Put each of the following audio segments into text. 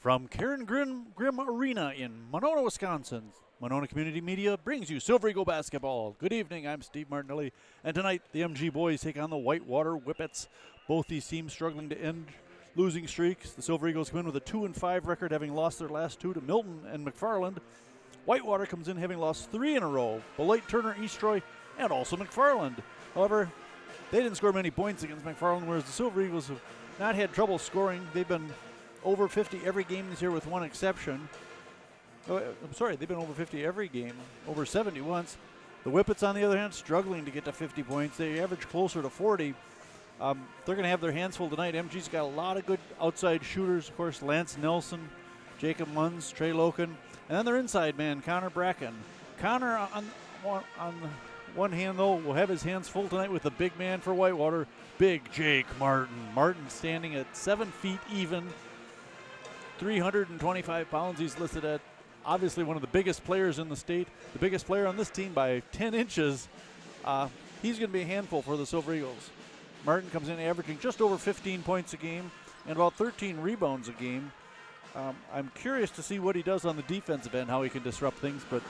From Karen Grimm Arena in Monona, Wisconsin, Monona Community Media brings you Silver Eagle basketball. Good evening, I'm Steve Martinelli, and tonight the MG boys take on the Whitewater Whippets. Both these teams struggling to end losing streaks. The Silver Eagles come in with a 2-5 record, having lost their last two to Milton and McFarland. Whitewater comes in having lost 3 in a row, Beloit, Turner, East Troy, and also McFarland. However, they didn't score many points against McFarland, whereas the Silver Eagles have not had trouble scoring. They've been over 50 every game this year with one exception. They've been over 50 every game, over 70 once. The Whippets, on the other hand, struggling to get to 50 points. They average closer to 40. They're going to have their hands full tonight. MG's got a lot of good outside shooters. Of course, Lance Nelson, Jacob Munns, Trey Loken, and then their inside man, Connor Bracken. Connor, on one hand, though, will have his hands full tonight with the big man for Whitewater, Big Jake Martin. Martin standing at 7 feet even, 325 pounds. He's listed at obviously one of the biggest players in the state, the biggest player on this team by 10 inches. He's going to be a handful for the Silver Eagles. Martin comes in averaging just over 15 points a game and about 13 rebounds a game. I'm curious to see what he does on the defensive end, how he can disrupt things, but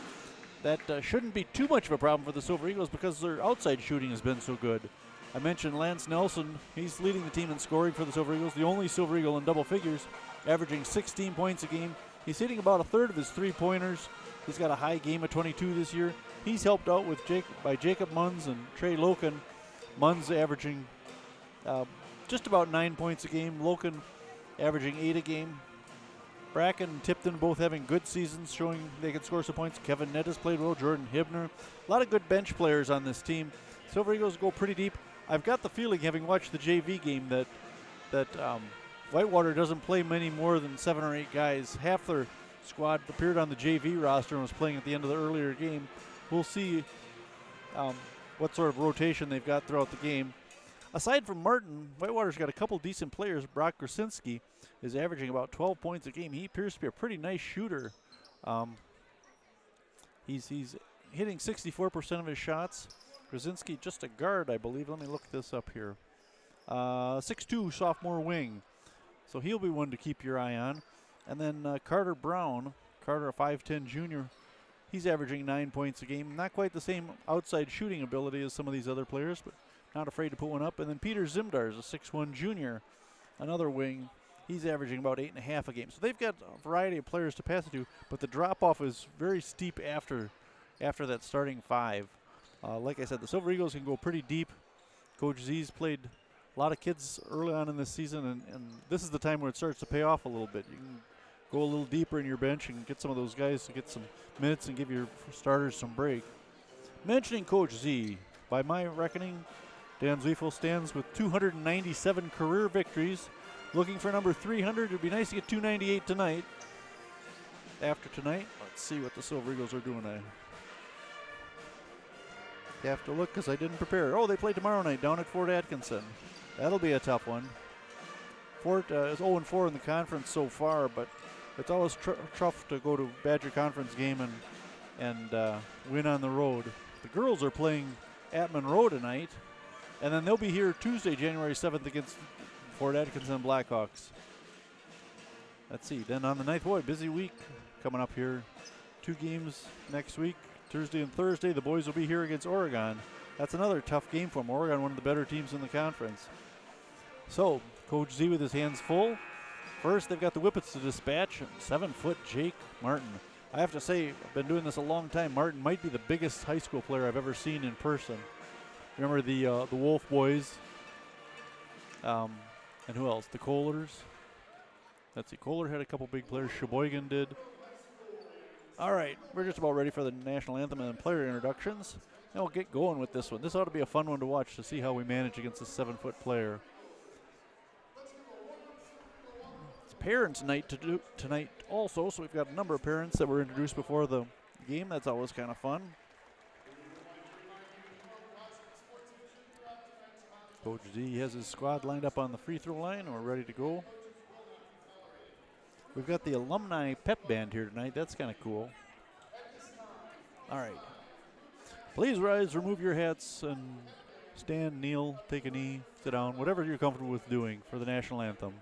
that shouldn't be too much of a problem for the Silver Eagles because their outside shooting has been so good. I mentioned Lance Nelson. He's leading the team in scoring for the Silver Eagles, the only Silver Eagle in double figures, averaging 16 points a game. He's hitting about a third of his three-pointers. He's got a high game of 22 this year. He's helped out with by Jacob Munns and Trey Loken. Munns averaging just about 9 points a game. Loken averaging 8 a game. Bracken and Tipton both having good seasons, showing they can score some points. Kevin Nett has played well. Jordan Hibner. A lot of good bench players on this team. Silver Eagles go pretty deep. I've got the feeling, having watched the JV game, that Whitewater doesn't play many more than 7 or 8 guys. Half their squad appeared on the JV roster and was playing at the end of the earlier game. We'll see what sort of rotation they've got throughout the game. Aside from Martin, Whitewater's got a couple decent players. Brock Krasinski is averaging about 12 points a game. He appears to be a pretty nice shooter. He's hitting 64% of his shots. Krasinski, just a guard, I believe. Let me look this up here. 6'2", sophomore wing. So he'll be one to keep your eye on. And then Carter Brown, a 5'10 junior. He's averaging 9 points a game. Not quite the same outside shooting ability as some of these other players, but not afraid to put one up. And then Peter Zimdar is a 6'1 junior, another wing. He's averaging about 8.5 a game. So they've got a variety of players to pass it to, but the drop-off is very steep after that starting 5. Like I said, the Silver Eagles can go pretty deep. Coach Z's played a lot of kids early on in this season, and this is the time where it starts to pay off a little bit. You can go a little deeper in your bench and get some of those guys to get some minutes and give your starters some break. Mentioning Coach Z, by my reckoning, Dan Zwiefel stands with 297 career victories. Looking for number 300. It would be nice to get 298 tonight. After tonight, let's see what the Silver Eagles are doing. I have to look because I didn't prepare. Oh, they play tomorrow night down at Fort Atkinson. That'll be a tough one. Fort is 0-4 in the conference so far, but it's always tough to go to Badger Conference game and win on the road. The girls are playing at Monroe tonight, and then they'll be here Tuesday, January 7th against Fort Atkinson Blackhawks. Let's see. Then on the 9th, boy, busy week coming up here. 2 games next week, Thursday and Thursday. The boys will be here against Oregon. That's another tough game for them. Oregon, one of the better teams in the conference. So, Coach Z with his hands full. First, they've got the Whippets to dispatch. 7-foot Jake Martin. I have to say, I've been doing this a long time. Martin might be the biggest high school player I've ever seen in person. Remember the Wolf boys. And who else? The Kohlers. Let's see. Kohler had a couple big players. Sheboygan did. All right. We're just about ready for the national anthem and player introductions. And we'll get going with this one. This ought to be a fun one to watch to see how we manage against a 7-foot player. It's parents' night tonight also, so we've got a number of parents that were introduced before the game. That's always kind of fun. Coach Z has his squad lined up on the free throw line, and we're ready to go. We've got the alumni pep band here tonight. That's kind of cool. All right. Please rise, remove your hats, and stand, kneel, take a knee, sit down, whatever you're comfortable with doing for the national anthem.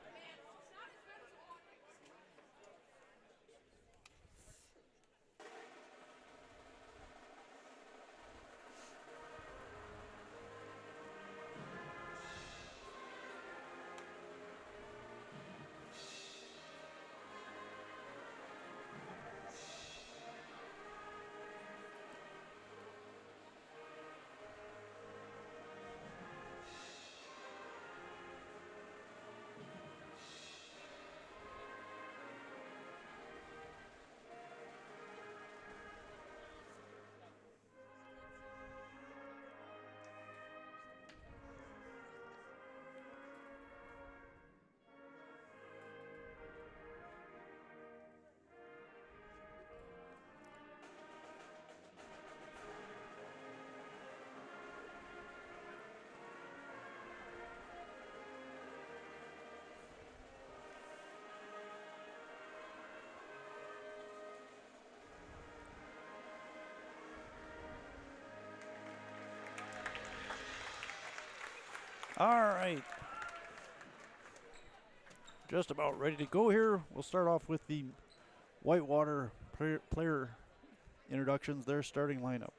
All right. Just about ready to go here. We'll start off with the Whitewater player introductions, their starting lineup.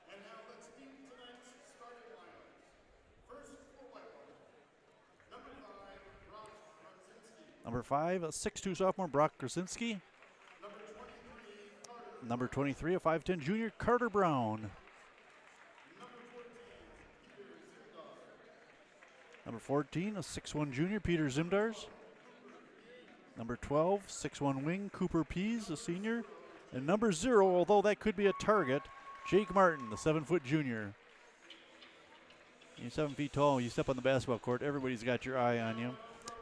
And now let's meet tonight's starting lineup. First for Whitewater, number 5, Brock Krasinski. Number 5, a 6'2 sophomore, Brock Krasinski. Number 23, Carter. Number 23, a 5'10 junior, Carter Brown. Number 14, Peter Zimdar. Number 14, a 6'1 junior, Peter Zimdars. Number 12, 6'1 wing, Cooper Pease, a senior. And number 0, although that could be a target, Jake Martin, the 7-foot junior. You're 7 feet tall, you step on the basketball court, everybody's got your eye on you.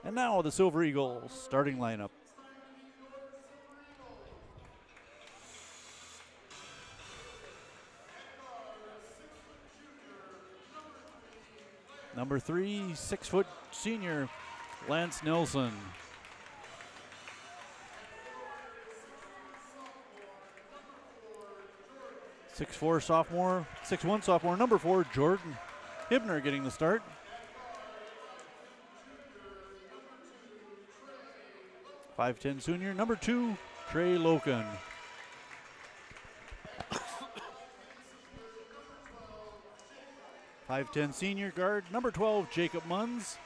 And now the Silver Eagles starting lineup. Number 3, 6-foot senior, Lance Nelson. 6'4 sophomore, 6'1 sophomore, number 4, Jordan Hibner getting the start. 5'10 junior, number 2, Trey Loken. .5'10 senior guard, number 12, Jacob Munns.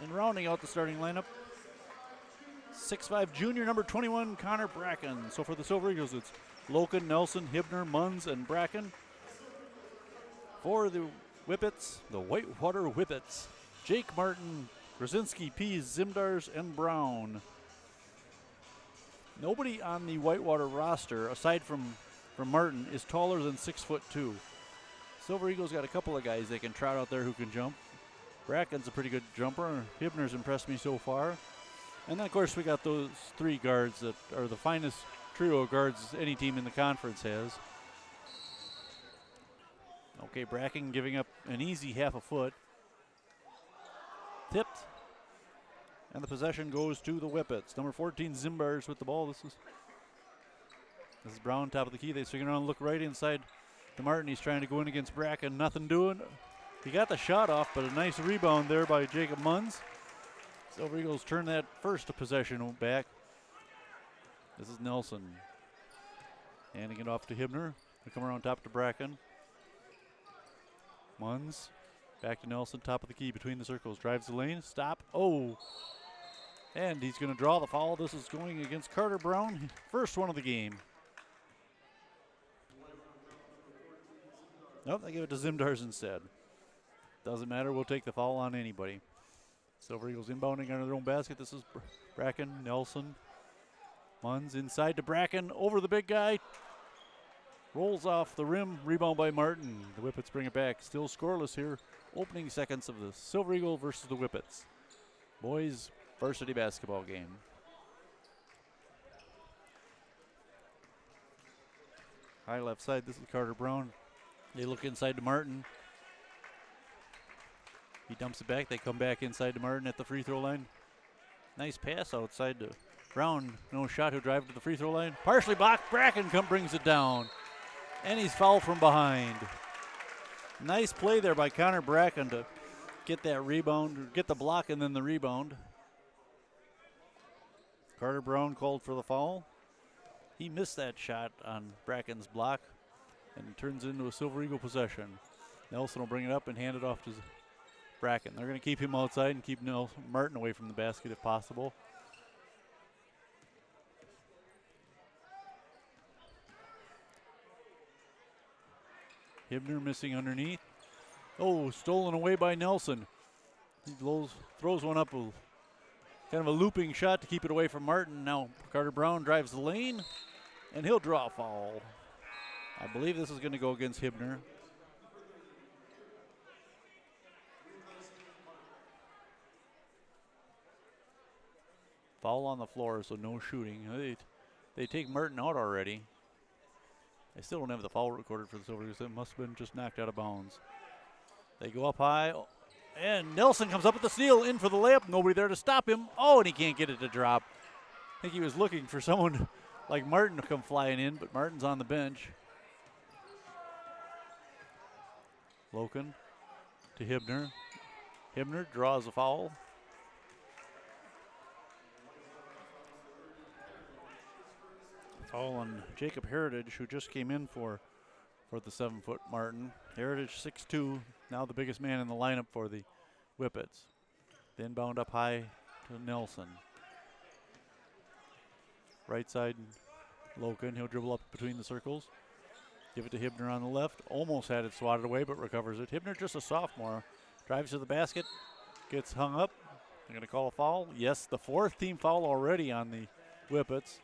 And rounding out the starting lineup, 6'5 junior, number 21, Connor Bracken. So for the Silver Eagles, it's Loken, Nelson, Hibner, Munns, and Bracken. For the Whippets, the Whitewater Whippets, Jake Martin, Krasinski, Pease, Zimdars, and Brown. Nobody on the Whitewater roster, aside from Martin, is taller than 6'2". Silver Eagles got a couple of guys they can trot out there who can jump. Bracken's a pretty good jumper. Hibner's impressed me so far. And then, of course, we got those 3 guards that are the finest trio of guards any team in the conference has. Okay, Bracken giving up an easy half a foot. Tipped. And the possession goes to the Whippets. Number 14, Zimbars with the ball. This is Brown, top of the key. They swing around, look right inside to Martin. He's trying to go in against Bracken. Nothing doing. He got the shot off, but a nice rebound there by Jacob Munns. Silver Eagles turn that first possession back. This is Nelson. Handing it off to Hibner. They come around top to Bracken. Munns. Back to Nelson, top of the key between the circles. Drives the lane. Stop. Oh. And he's going to draw the foul. This is going against Carter Brown. First one of the game. Nope, they give it to Zimdars instead. Doesn't matter. We'll take the foul on anybody. Silver Eagles inbounding under their own basket. This is Bracken, Nelson. Munns inside to Bracken. Over the big guy. Rolls off the rim. Rebound by Martin. The Whippets bring it back. Still scoreless here. Opening seconds of the Silver Eagle versus the Whippets. Boys varsity basketball game. High left side. This is Carter Brown. They look inside to Martin. He dumps it back. They come back inside to Martin at the free throw line. Nice pass outside to Brown. No shot. Who drive to the free throw line. Partially blocked. Bracken brings it down. And he's fouled from behind. Nice play there by Connor Bracken to get that rebound, get the block and then the rebound. Carter Brown called for the foul. He missed that shot on Bracken's block and turns into a Silver Eagle possession. Nelson will bring it up and hand it off to Bracken. They're going to keep him outside and keep Martin away from the basket if possible. Hibner missing underneath. Oh, stolen away by Nelson. He throws one up, kind of a looping shot to keep it away from Martin. Now Carter Brown drives the lane, and he'll draw a foul. I believe this is going to go against Hibner. Foul on the floor, so no shooting. They take Martin out already. I still don't have the foul recorded for the Silver Eagles. It must have been just knocked out of bounds. They go up high, and Nelson comes up with the steal, in for the layup. Nobody there to stop him. Oh, and he can't get it to drop. I think he was looking for someone like Martin to come flying in, but Martin's on the bench. Loken to Hibner. Hibner draws a foul. Foul on Jacob Heritage, who just came in for the 7-foot Martin. Heritage 6'2", now the biggest man in the lineup for the Whippets. The inbound up high to Nelson. Right side, Loken. He'll dribble up between the circles. Give it to Hibner on the left. Almost had it swatted away, but recovers it. Hibner, just a sophomore, drives to the basket, gets hung up. They're going to call a foul. Yes, the 4th team foul already on the Whippets.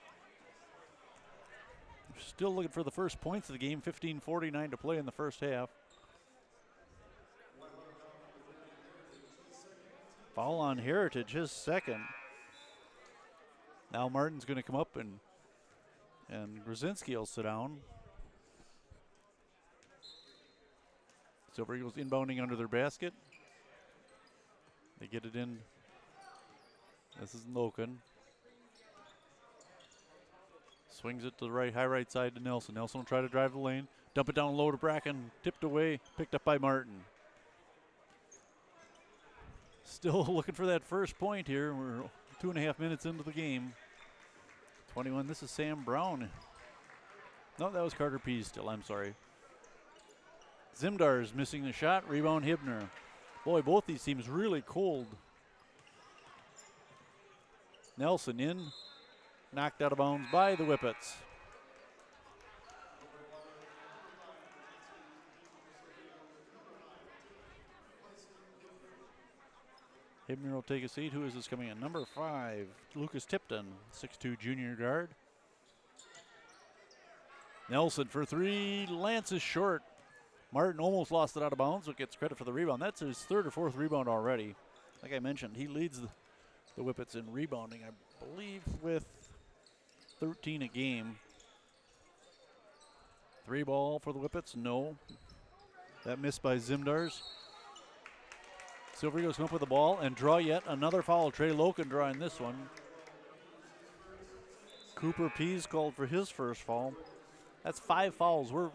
Still looking for the first points of the game. 15:49 to play in the first half. Foul on Heritage, his second. Now Martin's going to come up and Grzinski will sit down. Silver Eagles inbounding under their basket. They get it in. This is Loken. Swings it to the high right side to Nelson. Nelson will try to drive the lane. Dump it down low to Bracken. Tipped away. Picked up by Martin. Still looking for that first point here. We're 2.5 minutes into the game. 21. This is Sam Brown. No, that was Carter Pease still. I'm sorry. Zimdar's missing the shot. Rebound Hibner. Boy, both these teams really cold. Nelson in. Knocked out of bounds by the Whippets. Hibner will take a seat. Who is this coming in? Number 5, Lucas Tipton, 6'2" junior guard. Nelson for 3. Lance is short. Martin almost lost it out of bounds, but gets credit for the rebound. That's his 3rd or 4th rebound already. Like I mentioned, he leads the Whippets in rebounding, I believe, with 13 a game. 3 ball for the Whippets, no. That missed by Zimdars. Silver Eagles come up with the ball and draw yet another foul. Trey Loken drawing this one. Cooper Pease called for his first foul. That's 5 fouls. We're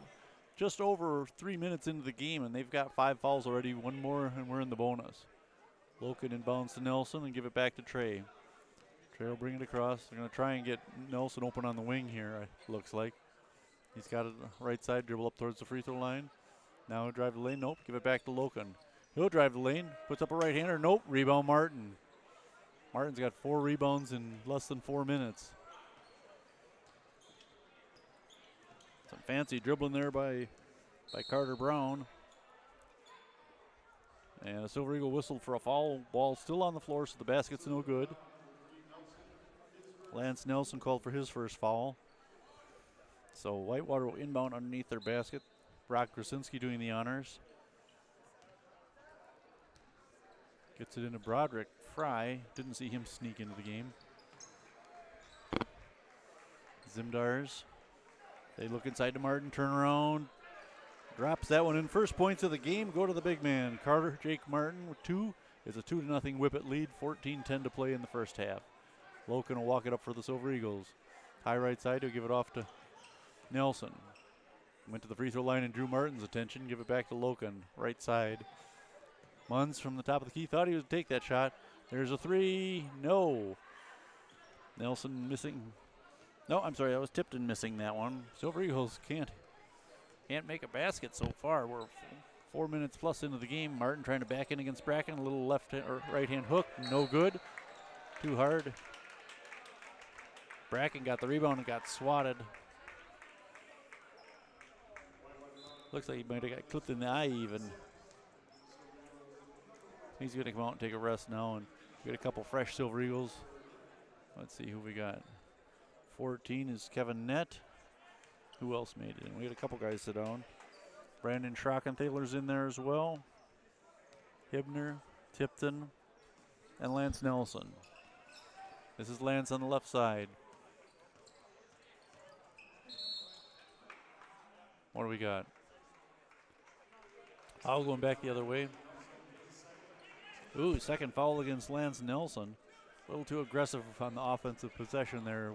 just over 3 minutes into the game, and they've got 5 fouls already. One more, and we're in the bonus. Loken inbounds to Nelson and give it back to Trey. Trey will bring it across. They're going to try and get Nelson open on the wing here, it looks like. He's got it right side, dribble up towards the free throw line. Now he'll drive the lane. Nope, give it back to Loken. He'll drive the lane, puts up a right-hander. Nope, rebound Martin. Martin's got 4 rebounds in less than 4 minutes. Some fancy dribbling there by Carter Brown. And a Silver Eagle whistled for a foul. Ball still on the floor, so the basket's no good. Lance Nelson called for his first foul. So Whitewater will inbound underneath their basket. Brock Grzinski doing the honors. Gets it into Broderick. Fry, didn't see him sneak into the game. Zimdars. They look inside to Martin, turn around. Drops that one in. First points of the game go to the big man. Carter Jake Martin with 2. It's a 2-0 Whippet lead. 14-10 to play in the first half. Loken will walk it up for the Silver Eagles. High right side, he'll give it off to Nelson. Went to the free throw line and drew Martin's attention. Give it back to Loken, right side. Munz from the top of the key thought he would take that shot. There's a 3. No. Nelson missing. No, I'm sorry, that was Tipton missing that one. Silver Eagles can't make a basket so far. We're 4 minutes plus into the game. Martin trying to back in against Bracken. A little left or right hand hook. No good. Too hard. Bracken got the rebound and got swatted. Looks like he might have got clipped in the eye even. He's going to come out and take a rest now, and we got a couple fresh Silver Eagles. Let's see who we got. 14 is Kevin Nett. Who else made it? We had a couple guys sit down. Brandon Schrockenthaler's in there as well. Hibner, Tipton, and Lance Nelson. This is Lance on the left side. What do we got? Foul going back the other way. Ooh, second foul against Lance Nelson. A little too aggressive on the offensive possession there.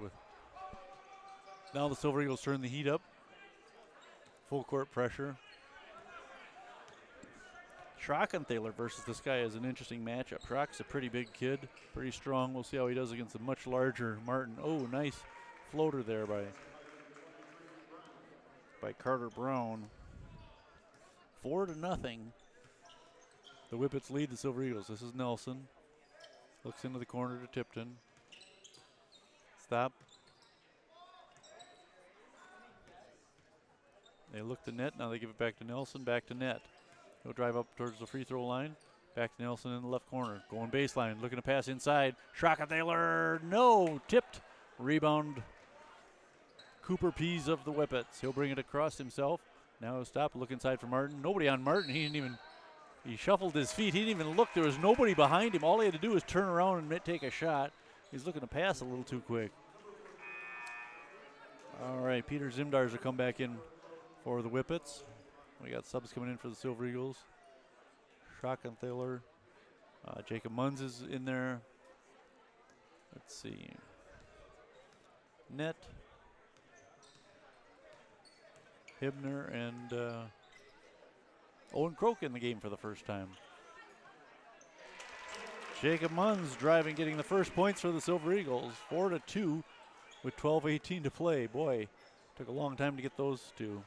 Now the Silver Eagles turn the heat up. Full court pressure. Schrockenthaler versus this guy is an interesting matchup. Schrock's a pretty big kid, pretty strong. We'll see how he does against a much larger Martin. Oh, nice floater there by Carter Brown. 4-0. The Whippets lead the Silver Eagles. This is Nelson. Looks into the corner to Tipton. Stop. They look to net. Now they give it back to Nelson. Back to net. He'll drive up towards the free throw line. Back to Nelson in the left corner. Going baseline. Looking to pass inside. Schrockenthaler. No. Tipped. Rebound. Cooper Pease of the Whippets. He'll bring it across himself. Now he'll stop. Look inside for Martin. Nobody on Martin. He shuffled his feet. He didn't even look. There was nobody behind him. All he had to do was turn around and take a shot. He's looking to pass a little too quick. All right, Peter Zimdars will come back in for the Whippets. We got subs coming in for the Silver Eagles. Schrockenthaler. Jacob Munz is in there. Let's see. Net. Hibner and Owen Croak in the game for the first time. Jacob Munz driving, getting the first points for the Silver Eagles. 4-2 with 12:18 to play. Boy, took a long time to get those two.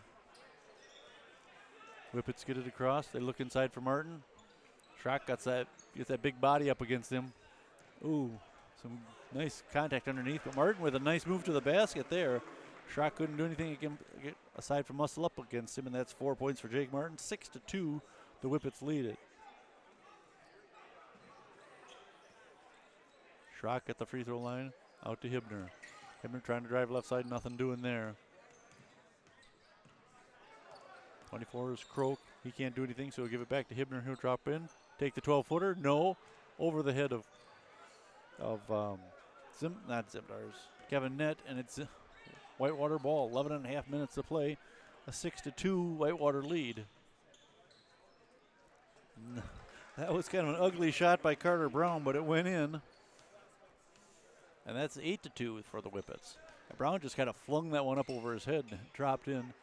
Whippets get it across. They look inside for Martin. Schrock gets that big body up against him. Ooh, some nice contact underneath. But Martin with a nice move to the basket there. Schrock couldn't do anything aside from muscle up against him, and that's 4 points for Jake Martin. 6-2, the Whippets lead it. Schrock at the free throw line, out to Hibner. Hibner trying to drive left side, nothing doing there. 24 is Croak. He can't do anything, so he'll give it back to Hibner. He'll drop in, take the 12-footer. No, over the head of not Zimdars, Kevin Nett, and it's Whitewater ball. 11.5 minutes to play. A 6-2 Whitewater lead. That was kind of an ugly shot by Carter Brown, but it went in. And that's 8-2 for the Whippets. Brown just kind of flung that one up over his head and dropped in.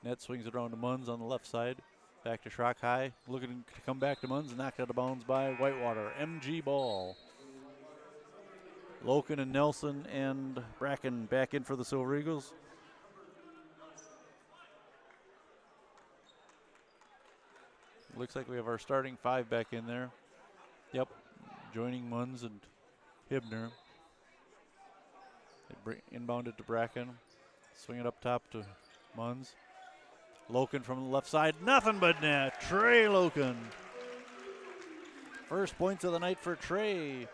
Net swings it around to Munz on the left side. Back to Schrock high. Looking to come back to Munz. Knocked out of bounds by Whitewater. MG ball. Loken and Nelson and Bracken back in for the Silver Eagles. Looks like we have our starting five back in there. Yep, joining Munz and Hibner. They inbound it to Bracken. Swing it up top to Munz. Loken from the left side. Nothing but net. Trey Loken. First points of the night for Trey.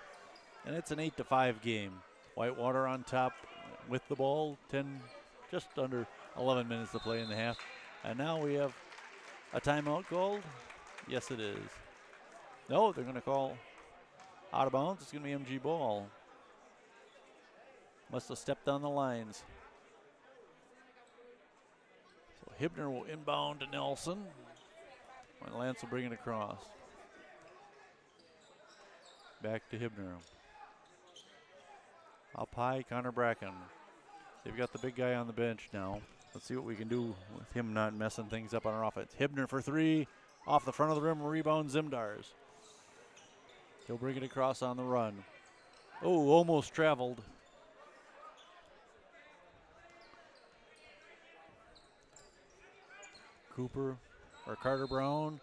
And it's an 8-5 game. Whitewater on top with the ball. Just under 11 minutes to play in the half. And now we have a timeout called. Yes, it is. No, they're going to call out of bounds. It's going to be MG ball. Must have stepped on the lines. So Hibner will inbound to Nelson. And Lance will bring it across. Back to Hibner. Up high, Connor Bracken. They've got the big guy on the bench now. Let's see what we can do with him not messing things up on our offense. Hibner for three. Off the front of the rim, rebound Zimdars. He'll bring it across on the run. Oh, almost traveled. Carter Brown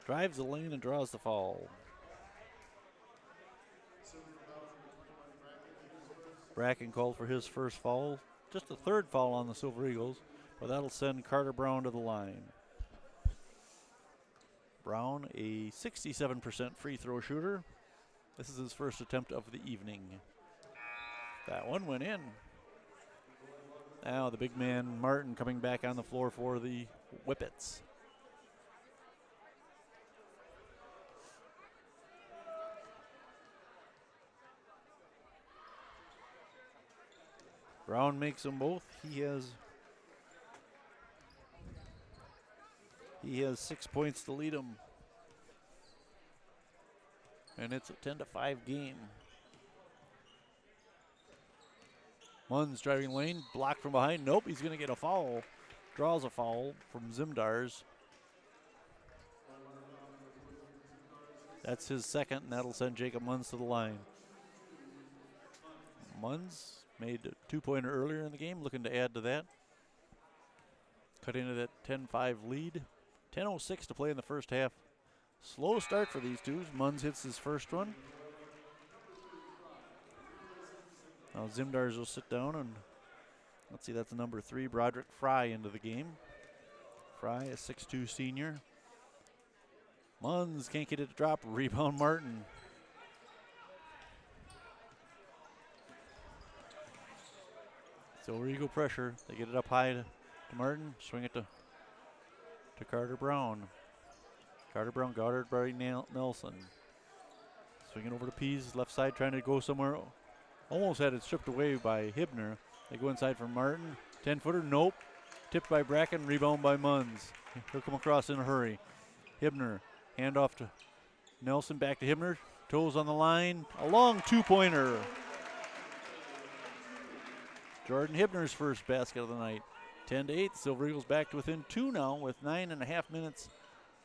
drives the lane and draws the foul. Bracken called for his first foul. Just the third foul on the Silver Eagles, but that'll send Carter Brown to the line. Brown, a 67% free throw shooter. This is his first attempt of the evening. That one went in. Now the big man Martin coming back on the floor for the Whippets. Brown makes them both. He has 6 points to lead him. And it's a 10-5 game. Munz driving lane, blocked from behind. Nope, he's going to get a foul. Draws a foul from Zimdars. That's his second, and that'll send Jacob Munz to the line. Munz made a two-pointer earlier in the game, looking to add to that. Cut into that 10-5 lead. 10:06 to play in the first half. Slow start for these two. Munz hits his first one. Now Zimdars will sit down, and let's see, that's number 3, Broderick Fry, into the game. Fry, a 6'2 senior. Munz can't get it to drop. Rebound Martin. Silver Eagle pressure. They get it up high to Martin. Swing it to Carter Brown. Carter Brown guarded by Nelson. Swinging over to Pease, left side, trying to go somewhere. Almost had it stripped away by Hibner. They go inside from Martin. 10-footer, nope. Tipped by Bracken, rebound by Munz. He'll come across in a hurry. Hibner, handoff to Nelson, back to Hibner. Toes on the line, a long two-pointer. Jordan Hibner's first basket of the night. 10-8, Silver Eagles back to within 2 now with 9.5 minutes,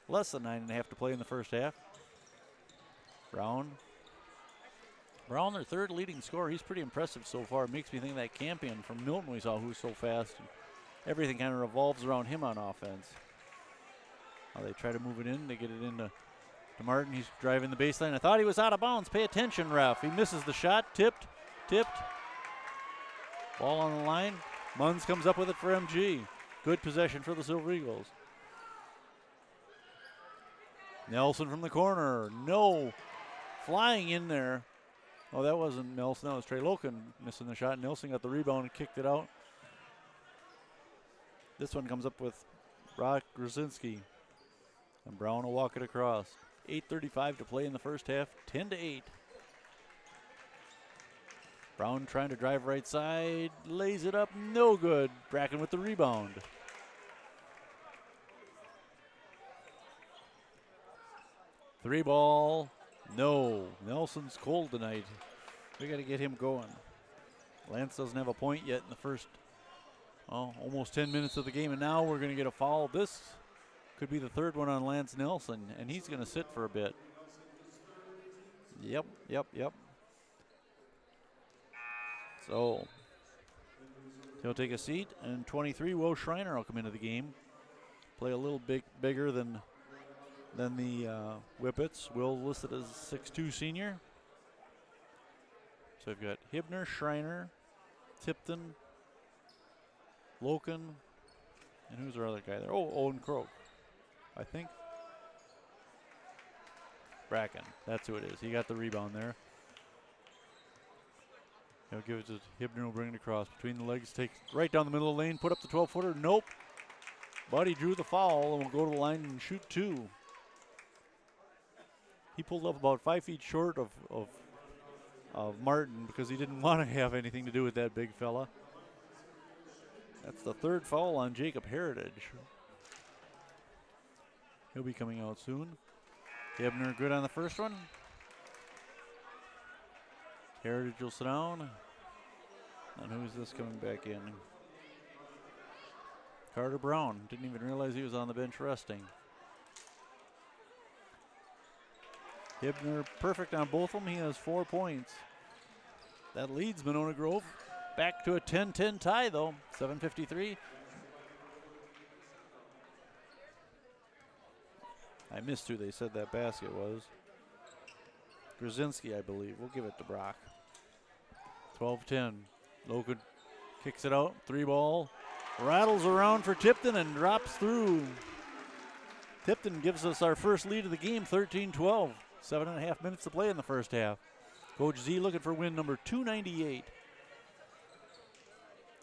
less than 9.5 to play in the first half. Brown, their third leading scorer. He's pretty impressive so far. It makes me think of that Campion from Milton we saw, who's so fast. Everything kind of revolves around him on offense. They try to move it in. They get it into Martin. He's driving the baseline. I thought he was out of bounds. Pay attention, ref. He misses the shot. Tipped. Ball on the line. Munz comes up with it for MG. Good possession for the Silver Eagles. Nelson from the corner. No. Flying in there. Oh, that wasn't Nelson. That was Trey Loken missing the shot. Nelson got the rebound and kicked it out. This one comes up with Brock Grzinski. And Brown will walk it across. 8:35 to play in the first half. 10-8. Brown trying to drive right side. Lays it up. No good. Bracken with the rebound. Three ball. No. Nelson's cold tonight. We got to get him going. Lance doesn't have a point yet in the first almost 10 minutes of the game, and now we're going to get a foul. This could be the third one on Lance Nelson, and he's going to sit for a bit. Yep. So he'll take a seat, and 23, Will Schreiner will come into the game. Play a little bigger than the Whippets. Will listed as 6'2 senior. So we've got Hibner, Schreiner, Tipton, Loken, and who's our other guy there? Oh, Owen Croak, I think. Bracken, that's who it is. He got the rebound there. He'll give it to Hibner, will bring it across. Between the legs, takes right down the middle of the lane, put up the 12-footer. Nope. But he drew the foul and will go to the line and shoot 2. He pulled up about 5 feet short of Martin because he didn't want to have anything to do with that big fella. That's the third foul on Jacob Heritage. He'll be coming out soon. Hibner good on the first one. Heritage will sit down. And who's this coming back in? Carter Brown. Didn't even realize he was on the bench resting. Hibner perfect on both of them. He has 4 points. That leads Monona Grove back to a 10-10 tie, though. 7:53. I missed who they said that basket was. Grzinski, I believe. We'll give it to Brock. 12-10. Logan kicks it out. 3 ball. Rattles around for Tipton and drops through. Tipton gives us our first lead of the game, 13-12. 7.5 minutes to play in the first half. Coach Z looking for win number 298.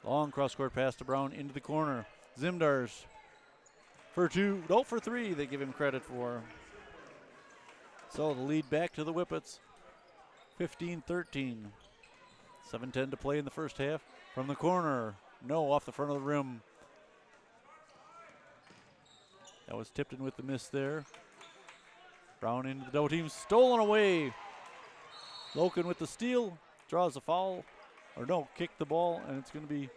Long cross-court pass to Brown into the corner. Zimdars for 2. No, for 3 they give him credit for. So the lead back to the Whippets. 15-13. 7:10 to play in the first half. From the corner. No, off the front of the rim. That was Tipton with the miss there. Brown into the double team. Stolen away. Loken with the steal. Draws a foul. Or no, kicked the ball, and it's going to be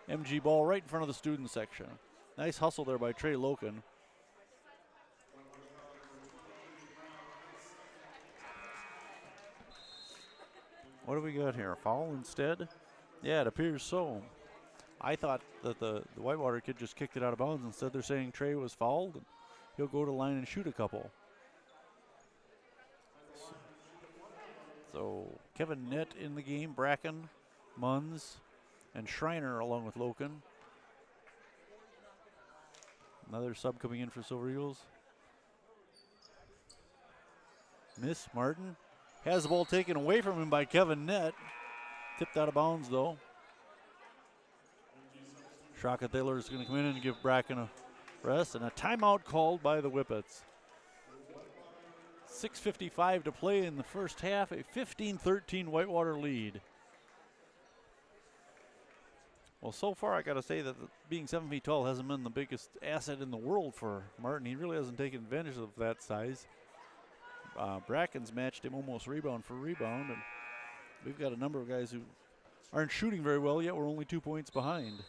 MG ball right in front of the student section. Nice hustle there by Trey Loken. What do we got here? A foul instead? Yeah, it appears so. I thought that the Whitewater kid just kicked it out of bounds. Instead, they're saying Trey was fouled. And he'll go to the line and shoot a couple. So Kevin Nett in the game, Bracken, Munns, and Schreiner along with Loken. Another sub coming in for Silver Eagles. Miss Martin has the ball taken away from him by Kevin Nett. Tipped out of bounds though. Schrockethaler is going to come in and give Bracken a rest, and a timeout called by the Whippets. 6:55 to play in the first half, a 15-13 Whitewater lead. Well, so far I got to say that being 7 feet tall hasn't been the biggest asset in the world for Martin. He really hasn't taken advantage of that size. Bracken's matched him almost rebound for rebound, and we've got a number of guys who aren't shooting very well yet. We're only 2 points behind.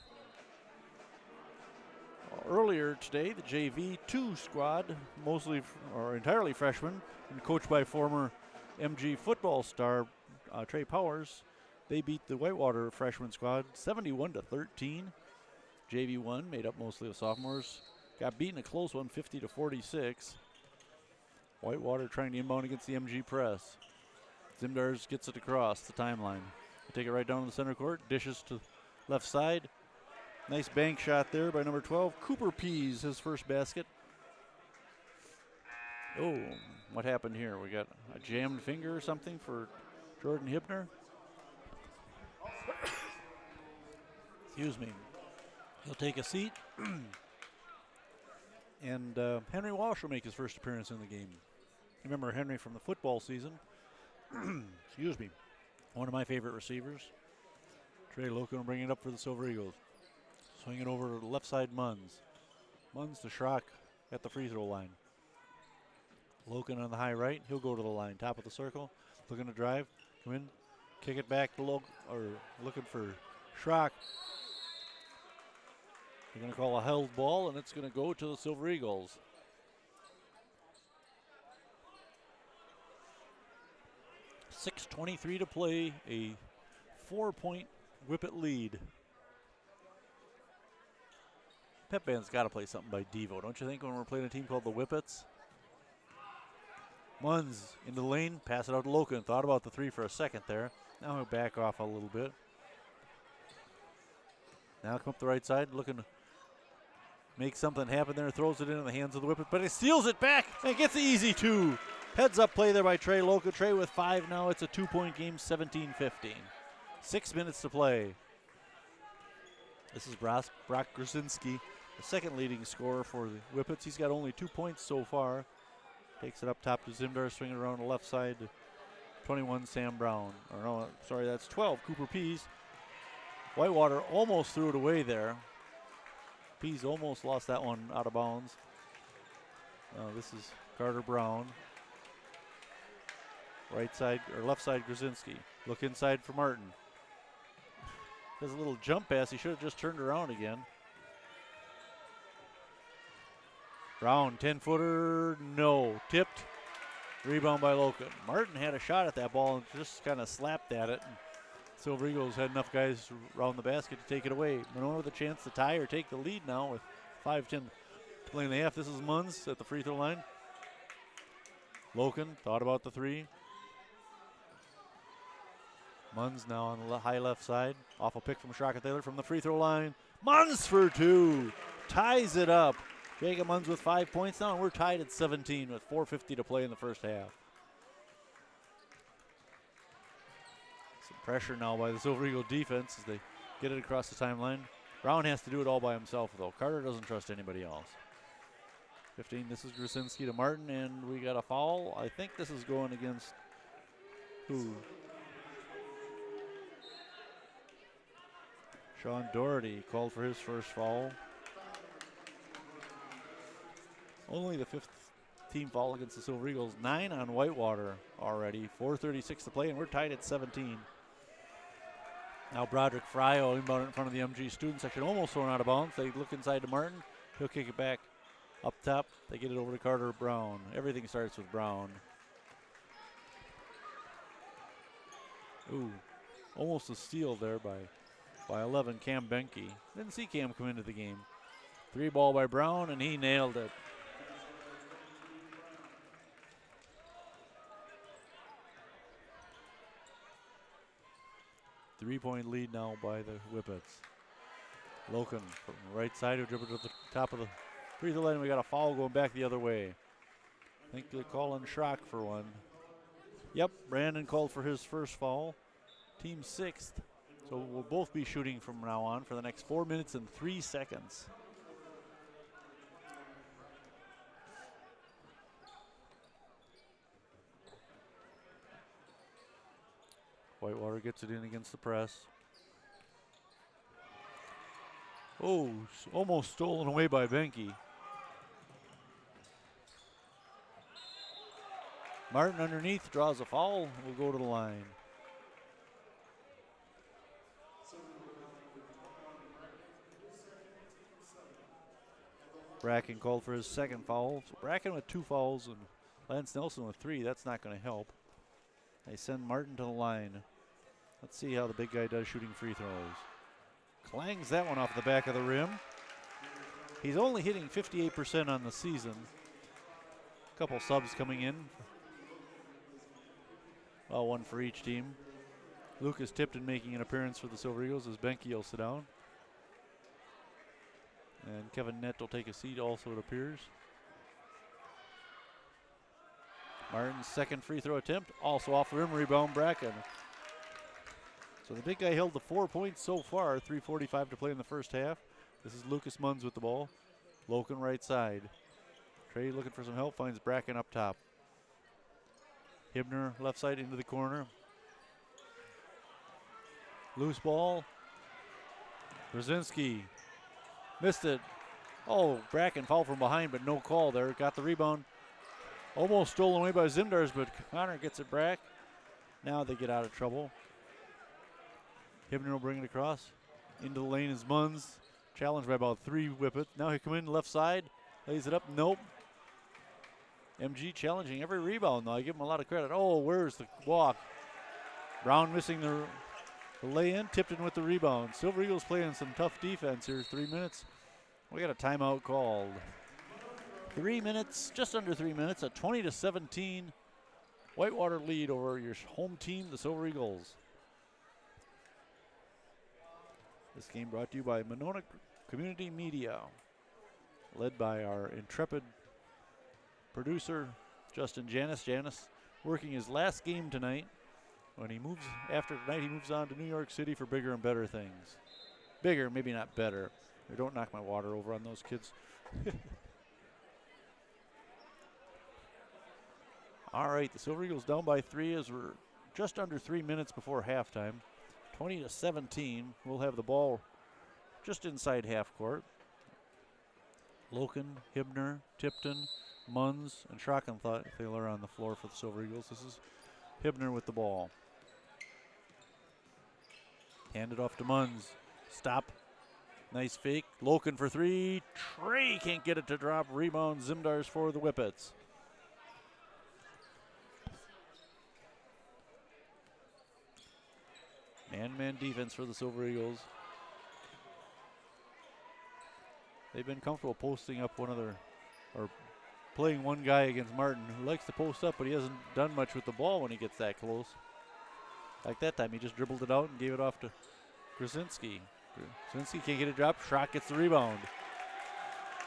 Earlier today, the JV 2 squad, mostly or entirely freshmen, and coached by former MG football star Trey Powers, they beat the Whitewater freshman squad 71-13. JV 1, made up mostly of sophomores, got beaten a close one, 50-46. Whitewater trying to inbound against the MG press. Zimdars gets it across the timeline. They take it right down to the center court, dishes to left side. Nice bank shot there by number 12. Cooper Pease, his first basket. Oh, what happened here? We got a jammed finger or something for Jordan Hibner. Excuse me. He'll take a seat. And Henry Walsh will make his first appearance in the game. Remember Henry from the football season. Excuse me. One of my favorite receivers. Trey Loken will bring it up for the Silver Eagles. Swing it over to the left side, Munns. Munns to Schrock at the free throw line. Loken on the high right. He'll go to the line. Top of the circle. Looking to drive. Come in. Kick it back to looking for Schrock. They're going to call a held ball, and it's going to go to the Silver Eagles. .6:23 to play. A 4-point Whippet lead. Pep band's got to play something by Devo, don't you think, when we're playing a team called the Whippets? Munns into the lane, pass it out to Loken. Thought about the three for a second there. Now he'll back off a little bit. Now come up the right side, looking to make something happen there. Throws it into the hands of the Whippet, but he steals it back and gets the easy two. Heads up play there by Trey Loken. Trey with 5 now. It's a 2-point game, 17-15. 6 minutes to play. This is Brock Grzinski, the second leading scorer for the Whippets. He's got only 2 points so far. Takes it up top to Zimdar, swinging around the left side to 21, Sam Brown. Or no, sorry, that's 12, Cooper Pease. Whitewater almost threw it away there. Pease almost lost that one out of bounds. This is Carter Brown. Right side, or left side, Grzinski. Look inside for Martin. Does a little jump pass. He should have just turned around again. Brown, 10-footer, no. Tipped. Rebound by Loken. Martin had a shot at that ball and just kind of slapped at it. And Silver Eagles had enough guys around the basket to take it away. Monona with a chance to tie or take the lead now with 5:10 to play in the half. This is Munns at the free throw line. Loken thought about the three. Munns now on the high left side. Awful pick from Schrockethaler from the free throw line. Munns for 2. Ties it up. Jacob Munns with 5 points now, and we're tied at 17 with 4:50 to play in the first half. Some pressure now by the Silver Eagle defense as they get it across the timeline. Brown has to do it all by himself, though. Carter doesn't trust anybody else. 15, this is Grzinski to Martin, and we got a foul. I think this is going against who? Sean Doherty called for his first foul. Only the 5th team foul against the Silver Eagles. 9 on Whitewater already. 4:36 to play, and we're tied at 17. Now Broderick Fryo inbound in front of the MG student section, almost thrown out of bounds. They look inside to Martin. He'll kick it back up top. They get it over to Carter Brown. Everything starts with Brown. Ooh, almost a steal there by 11, Cam Benke. Didn't see Cam come into the game. 3 ball by Brown, and he nailed it. Three-point lead now by the Whippets. Loken from the right side who dribbled to the top of the free throw line. We got a foul going back the other way. I think they're calling Schrock for one. Yep, Brandon called for his first foul. Team 6th. So we'll both be shooting from now on for the next 4 minutes and 3 seconds. Whitewater gets it in against the press. Oh, almost stolen away by Benke. Martin underneath draws a foul. Will go to the line. Bracken called for his second foul. So Bracken with 2 fouls and Lance Nelson with 3. That's not going to help. They send Martin to the line. Let's see how the big guy does shooting free throws. Clangs that one off the back of the rim. He's only hitting 58% on the season. A couple subs coming in. Well, one for each team. Lucas Tipton making an appearance for the Silver Eagles as Benke will sit down. And Kevin Nett will take a seat also, it appears. Martin's second free throw attempt, also off the rim, rebound Bracken. So the big guy held the 4 points so far, 3:45 to play in the first half. This is Lucas Munns with the ball. Loken right side. Trey looking for some help, finds Bracken up top. Hibner left side into the corner. Loose ball. Brzezinski missed it. Oh, Bracken fouled from behind, but no call there. Got the rebound. Almost stolen away by Zimdars, but Connor gets it back. Now they get out of trouble. Hibner will bring it across. Into the lane is Munns. Challenged by about 3 Whippets. Now he come in left side. Lays it up. Nope. MG challenging every rebound, though. I give him a lot of credit. Oh, where's the walk? Brown missing the lay-in. Tipton with the rebound. Silver Eagles playing some tough defense here. 3 minutes. We got a timeout called. 3 minutes, just under 3 minutes, a 20-17 Whitewater lead over your home team, the Silver Eagles. This game brought to you by Monona Community Media, led by our intrepid producer, Justin Janis. Janis working his last game tonight. When he moves, after tonight, he moves on to New York City for bigger and better things. Bigger, maybe not better. Don't knock my water over on those kids. All right, the Silver Eagles down by 3 as we're just under 3 minutes before halftime. 20-17. We'll have the ball just inside half court. Loken, Hibner, Tipton, Munns, and Schrockenthaler on the floor for the Silver Eagles. This is Hibner with the ball. Hand it off to Munns. Stop. Nice fake. Loken for 3. Trey can't get it to drop. Rebound Zimdars for the Whippets. Man-to-man defense for the Silver Eagles. They've been comfortable posting up or playing one guy against Martin, who likes to post up, but he hasn't done much with the ball when he gets that close. Like that time, he just dribbled it out and gave it off to Krasinski. Krasinski can't get a drop. Schrock gets the rebound.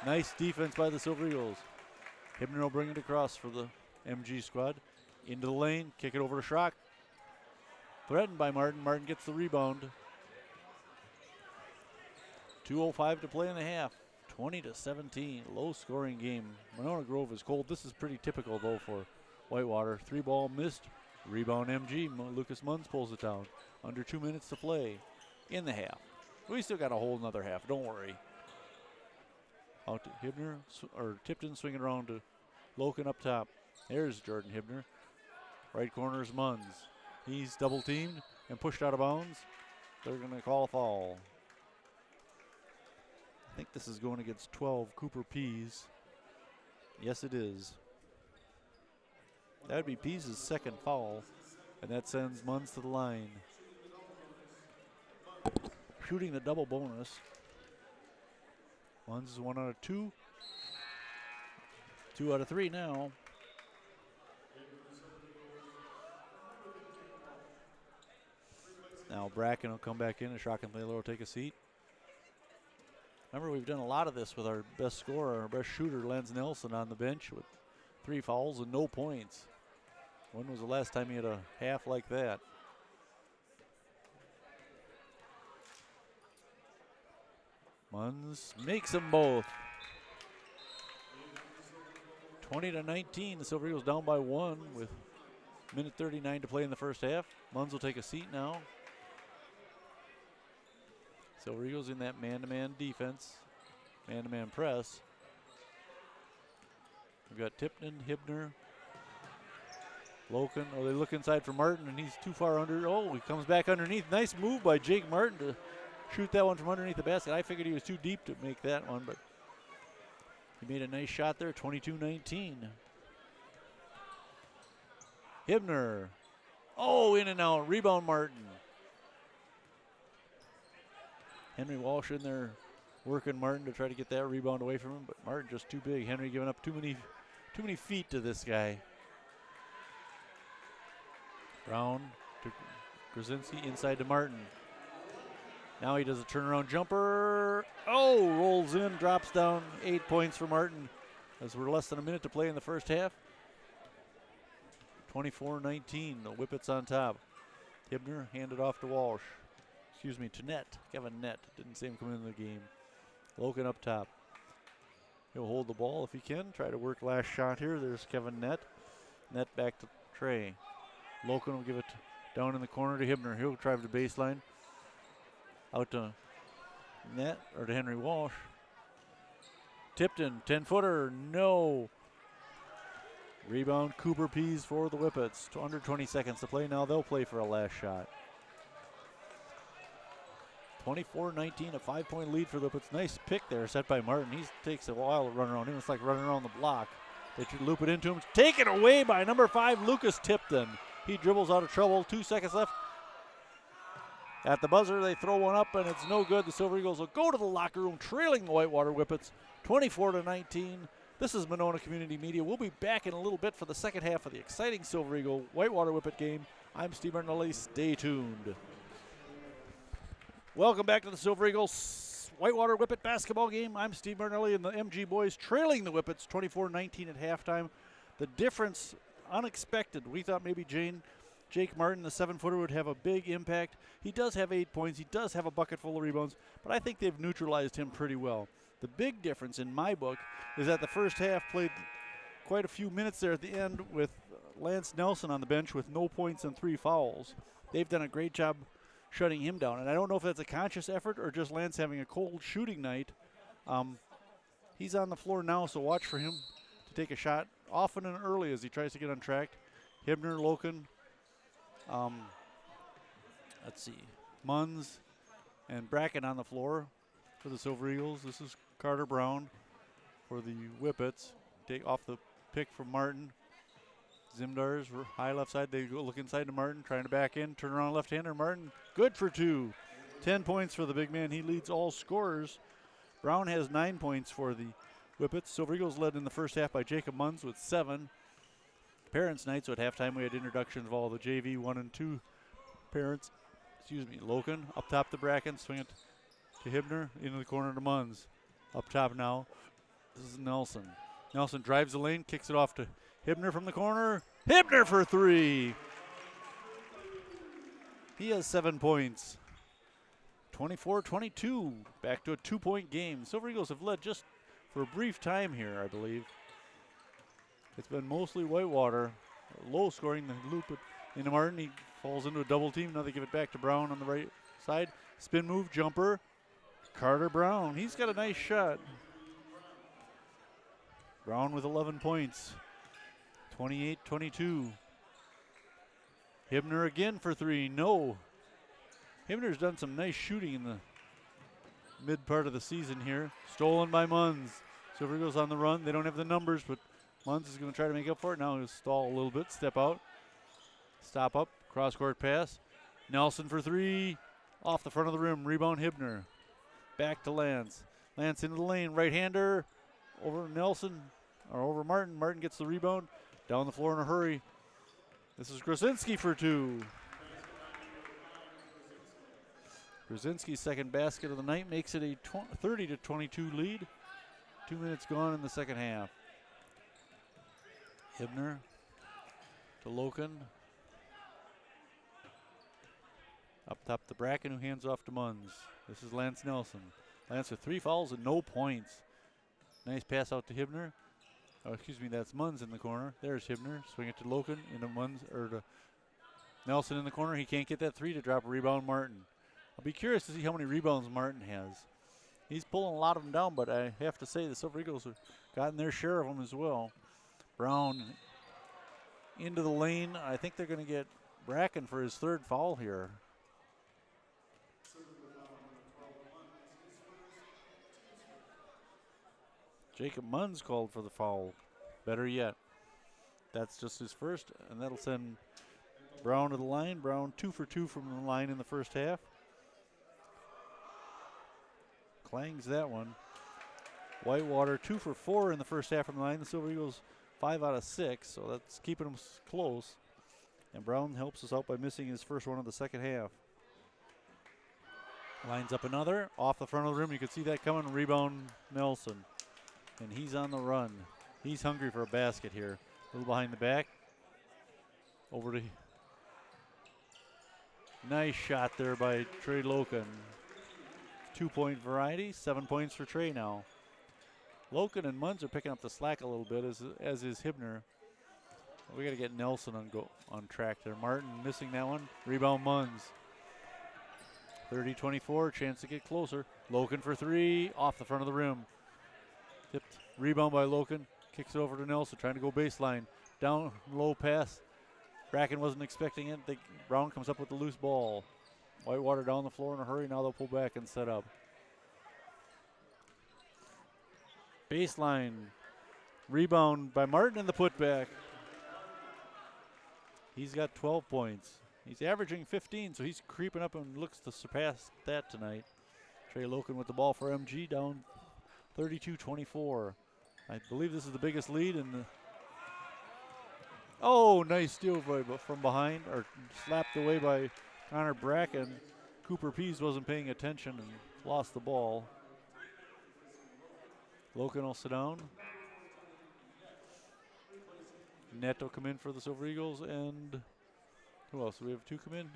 Nice defense by the Silver Eagles. Hibner will bring it across for the MG squad. Into the lane, kick it over to Schrock. Threatened by Martin. Martin gets the rebound. 2:05 to play in the half. 20-17. Low scoring game. Monona Grove is cold. This is pretty typical, though, for Whitewater. 3 ball missed. Rebound MG. Lucas Munns pulls it down. Under 2 minutes to play in the half. We still got a whole another half. Don't worry. Out to Hibner, or Tipton swinging around to Loken up top. There's Jordan Hibner. Right corner is Munns. He's double teamed and pushed out of bounds. They're going to call a foul. I think this is going against 12, Cooper Pease. Yes, it is. That would be Pease' second foul And that sends Munns to the line. Shooting the double bonus. Munns is 1 out of 2. 2 out of 3 now. Now Bracken will come back in and Shock and Thaler will take a seat. Remember, we've done a lot of this with our best scorer, our best shooter, Lance Nelson, on the bench with 3 fouls and no points. When was the last time he had a half like that? Munns makes them both. 20-19, the Silver Eagles down by 1 with minute 39 to play in the first half. Munns will take a seat now. Silver Eagles in that man-to-man defense, man-to-man press. We've got Tipton, Hibner, Loken. Oh, they look inside for Martin, and he's too far under. Oh, he comes back underneath. Nice move by Jake Martin to shoot that one from underneath the basket. I figured he was too deep to make that one, but he made a nice shot there, 22-19. Hibner. Oh, in and out. Rebound Martin. Henry Walsh in there working Martin to try to get that rebound away from him, but Martin just too big. Henry giving up too many feet to this guy. Brown to Krasinski, inside to Martin. Now he does a turnaround jumper. Oh, rolls in, drops down. 8 points for Martin as we're less than a minute to play in the first half. 24-19, the Whippets on top. Hibner handed off to Walsh. Excuse me, to Net, Kevin Net. Didn't see him come into the game. Loken up top. He'll hold the ball if he can. Try to work last shot here. There's Kevin Net. Net back to Trey. Loken will give it down in the corner to Hibner. He'll drive to baseline. Out to Net, or to Henry Walsh. Tipton, 10-footer, no. Rebound, Cooper Pease for the Whippets. Under 20 seconds to play now. They'll play for a last shot. 24-19, a 5-point lead for the Whippets. Nice pick there set by Martin. He takes a while to run around him. It's like running around the block. They should loop it into him. Taken away by number 5, Lucas Tipton. He dribbles out of trouble. 2 seconds left. At the buzzer, they throw one up, and it's no good. The Silver Eagles will go to the locker room, trailing the Whitewater Whippets, 24-19. This is Monona Community Media. We'll be back in a little bit for the second half of the exciting Silver Eagle Whitewater Whippet game. I'm Steve Martinelli. Stay tuned. Welcome back to the Silver Eagles Whitewater Whippet basketball game. I'm Steve Martinelli, and the MG boys trailing the Whippets 24-19 at halftime. The difference, unexpected. We thought maybe Jake Martin, the 7-footer, would have a big impact. He does have 8 points. He does have a bucket full of rebounds, but I think they've neutralized him pretty well. The big difference in my book is that the first half played quite a few minutes there at the end with Lance Nelson on the bench with no points and 3 fouls. They've done a great job shutting him down, and I don't know if that's a conscious effort or just Lance having a cold shooting night. He's on the floor now, so watch for him to take a shot often and early as he tries to get untracked. Hibner, Loken, let's see, Munns and Bracken on the floor for the Silver Eagles. This is Carter Brown for the Whippets. Take off the pick from Martin. Zimdars high left side. They go look inside to Martin, trying to back in. Turn around left-hander. Martin, good for 2. 10 points for the big man. He leads all scorers. Brown has 9 points for the Whippets. Silver Eagles led in the first half by Jacob Munns with 7. Parents' night, so at halftime we had introductions of all the JV 1 and 2 parents. Excuse me, Loken up top to Bracken, swing it to Hibner, into the corner to Munns. Up top now, this is Nelson. Nelson drives the lane, kicks it off to Hibner from the corner. Hibner for 3. He has 7 points. 24-22, back to a 2-point game. Silver Eagles have led just for a brief time here, I believe. It's been mostly Whitewater. Low scoring, the loop it into Martin. He falls into a double team. Now they give it back to Brown on the right side. Spin move, jumper. Carter Brown, he's got a nice shot. Brown with 11 points. 28-22. Hibner again for 3, no. Hibner's done some nice shooting in the mid part of the season here. Stolen by Munns. Silver Eagles on the run. They don't have the numbers, but Munns is going to try to make up for it. Now he'll stall a little bit, step out, stop up, Cross-court pass. Nelson for three. Off the front of the rim. Rebound Hibner. Back to Lance. Lance into the lane. Right-hander. Over Nelson. Or over Martin. Martin gets the rebound. Down the floor in a hurry. This is Krasinski for two. Krasinski's second basket of the night makes it a 30-22 lead. 2 minutes gone in the second half. Hibner to Loken. Up top to Bracken, who hands off to Munns. This is Lance Nelson. Lance with 3 fouls and no points. Nice pass out to Hibner. Oh, excuse me, that's Munns in the corner. There's Hibner. Swing it to Loken into Munns, or to Nelson in the corner. He can't get that 3 to drop a rebound. Martin. I'll be curious to see how many rebounds Martin has. He's pulling a lot of them down, but I have to say the Silver Eagles have gotten their share of them as well. Brown into the lane. I think they're going to get Bracken for his 3rd foul here. Jacob Munns called for the foul. Better yet, that's just his first, and that'll send Brown to the line. Brown 2 for 2 from the line in the first half. Clangs that one. Whitewater 2 for 4 in the first half from the line. The Silver Eagles 5 out of 6, so that's keeping them close. And Brown helps us out by missing his first one of the second half. Lines up another. Off the front of the rim. You can see that coming. Rebound Nelson. And he's on the run. He's hungry for a basket here. A little behind the back. Over to. Nice shot there by Trey Loken. 2-point variety. 7 points for Trey now. Loken and Munns are picking up the slack a little bit, as is Hibner. We got to get Nelson on track there. Martin missing that one. Rebound Munns. 30-24. Chance to get closer. Loken for 3. Off the front of the rim. Tipped. Rebound by Loken. Kicks it over to Nelson. Trying to go baseline. Down low pass. Bracken wasn't expecting it. Brown comes up with the loose ball. Whitewater down the floor in a hurry. Now they'll pull back and set up. Baseline. Rebound by Martin in the putback. He's got 12 points. He's averaging 15, so he's creeping up and looks to surpass that tonight. Trey Loken with the ball for MG, down 32-24. I believe this is the biggest lead in the. Oh, nice steal from behind, or slapped away by Connor Bracken. Cooper Pease wasn't paying attention and lost the ball. Loken will sit down. Net will come in for the Silver Eagles, and who else? We have 2 come in.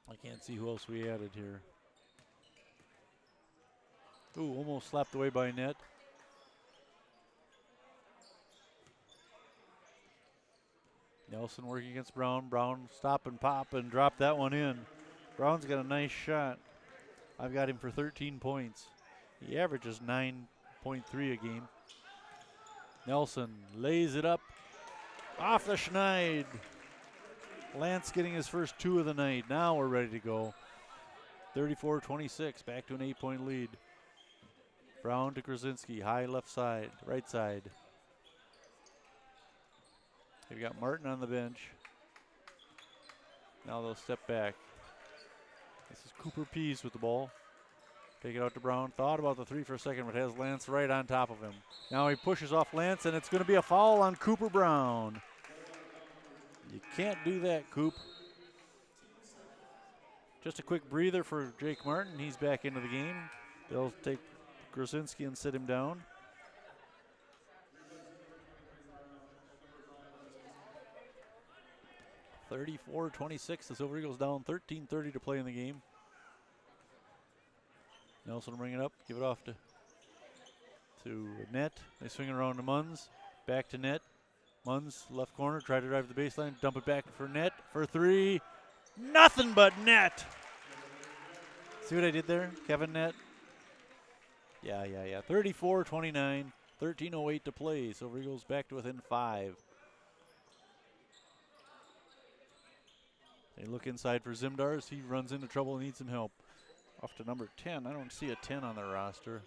I can't see who else we added here. Ooh, almost slapped away by Net. Nelson working against Brown. Brown stop and pop and drop that one in. Brown's got a nice shot. I've got him for 13 points. He averages 9.3 a game. Nelson lays it up off the schneid. Lance getting his first 2 of the night. Now we're ready to go. 34-26, back to an 8-point lead. Brown to Krasinski, high left side, right side. They've got Martin on the bench. Now they'll step back. This is Cooper Pease with the ball. Take it out to Brown. Thought about the 3 for a second, but has Lance right on top of him. Now he pushes off Lance, and it's going to be a foul on Cooper Brown. You can't do that, Coop. Just a quick breather for Jake Martin. He's back into the game. They'll take Krasinski and sit him down. (34-26). The Silver Eagles down 13:30 to play in the game. Nelson will bring it up, give it off to Net. They swing it around to Munns. Back to Net. Munns, left corner, try to drive the baseline, dump it back for Net for 3. Nothing but Net. See what I did there, Kevin Net? Yeah. 34-29, 13:08 to play. Silver Eagles back to within 5. They look inside for Zimdars. He runs into trouble and needs some help. Off to number 10. I don't see a 10 on their roster.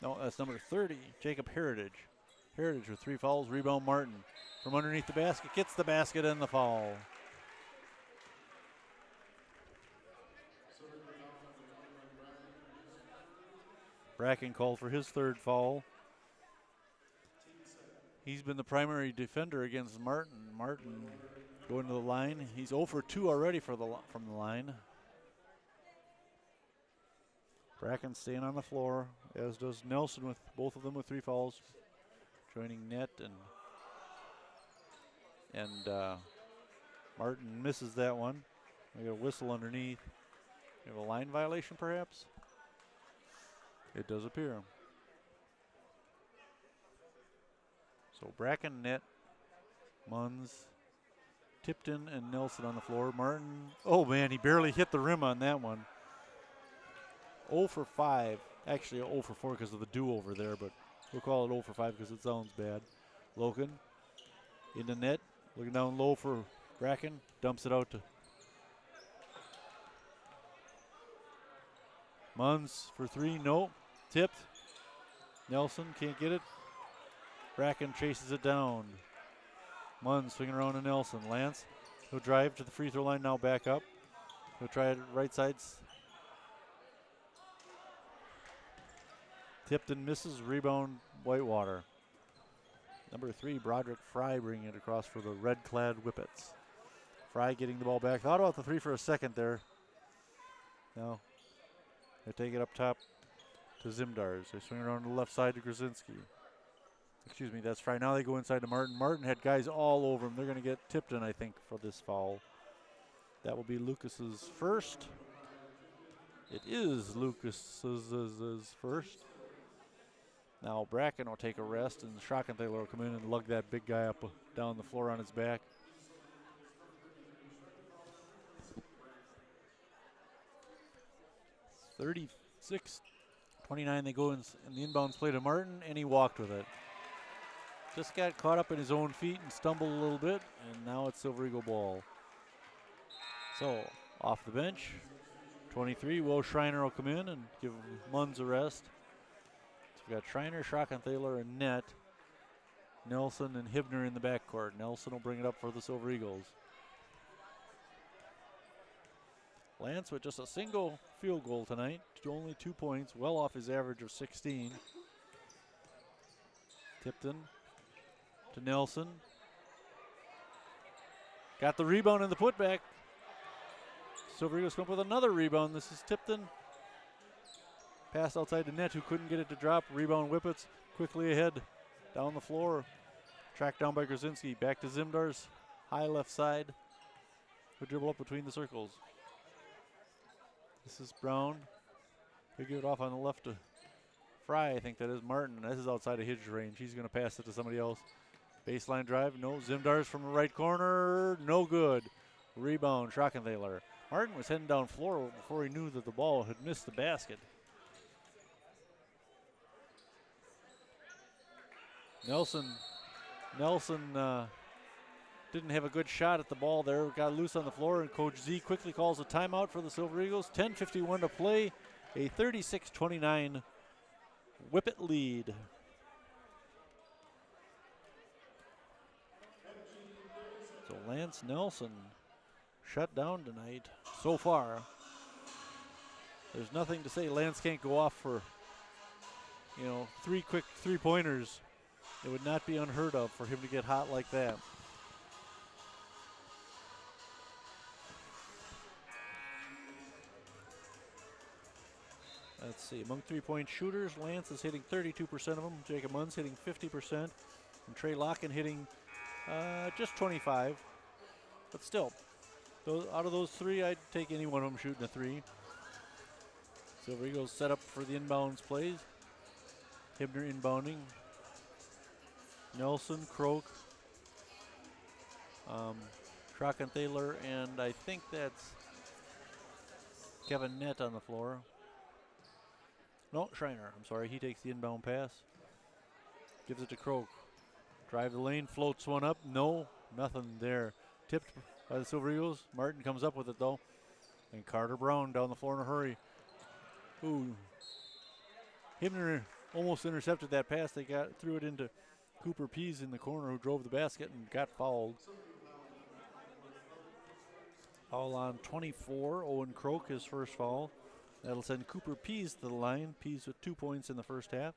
No, that's number 30, Jacob Heritage. Heritage with 3 fouls. Rebound Martin from underneath the basket. Gets the basket and the foul. Bracken called for his 3rd foul. He's been the primary defender against Martin. Martin going to the line. He's 0 for 2 already from the line. Bracken staying on the floor, as does Nelson, with both of them with 3 fouls. Joining net, and Martin misses that one. We got a whistle underneath. We have a line violation, perhaps? It does appear. So Bracken, net, Munns, Tipton, and Nelson on the floor. Martin, oh man, he barely hit the rim on that one. 0 for 5. Actually 0 for 4 because of the do-over there, but we'll call it 0 for 5 because it sounds bad. Loken in the net, looking down low for Bracken, dumps it out to Munns for 3, no, tipped. Nelson can't get it. Bracken chases it down. Munns swinging around to Nelson. Lance, he'll drive to the free throw line now, back up. He'll try it right sides. Tipped and misses, rebound Whitewater. Number 3, Broderick Fry bringing it across for the red-clad Whippets. Fry getting the ball back. Thought about the 3 for a second there. Now they take it up top to Zimdars. They swing around to the left side to Grzinski. Excuse me, that's Fry. Now they go inside to Martin. Martin had guys all over him. They're going to get Tipton, I think, for this foul. That will be Lucas's first. It is Lucas's first. Now Bracken will take a rest, and Schrockenthaler will come in and lug that big guy up down the floor on his back. (36-29) they go in the inbounds play to Martin, and he walked with it. Just got caught up in his own feet and stumbled a little bit, and now it's Silver Eagle ball. So, off the bench, 23, Will Schreiner will come in and give Munns a rest. So we've got Schreiner, Schrockenthaler, and net. Nelson and Hibner in the backcourt. Nelson will bring it up for the Silver Eagles. Lance with just a single field goal tonight, only 2 points, well off his average of 16. Tipton to Nelson. Got the rebound and the putback. Silver Eagles come up with another rebound. This is Tipton. Pass outside the net, who couldn't get it to drop. Rebound Whippets quickly ahead down the floor. Tracked down by Grzinski. Back to Zimdars. High left side. Who dribble up between the circles. This is Brown. He'll give it off on the left to Fry, I think that is Martin. This is outside of his range. He's going to pass it to somebody else. Baseline drive, no. Zimdars from the right corner, no good. Rebound, Schrockenthaler. Martin was heading down floor before he knew that the ball had missed the basket. Nelson didn't have a good shot at the ball there. Got loose on the floor, and Coach Z quickly calls a timeout for the Silver Eagles. 10:51 to play. A 36-29 Whippet lead. So Lance Nelson shut down tonight so far. There's nothing to say Lance can't go off for, 3 quick three-pointers. It would not be unheard of for him to get hot like that. Let's see, among three-point shooters, Lance is hitting 32% of them. Jacob Munns hitting 50%. And Trey Locken hitting just 25. But still, out of those 3, I'd take any one of them shooting a 3. Silver Eagles set up for the inbounds plays. Hibner inbounding. Nelson, Croak, Schrockenthaler, and I think that's Kevin Nett on the floor. No, Schreiner, I'm sorry. He takes the inbound pass. Gives it to Croak. Drive the lane, floats one up. No, nothing there. Tipped by the Silver Eagles. Martin comes up with it, though. And Carter Brown down the floor in a hurry. Ooh. Hibner almost intercepted that pass. They threw it into Cooper Pease in the corner who drove the basket and got fouled. Foul on 24. Owen Croak, his first foul. That'll send Cooper Pease to the line. Pease with 2 points in the first half.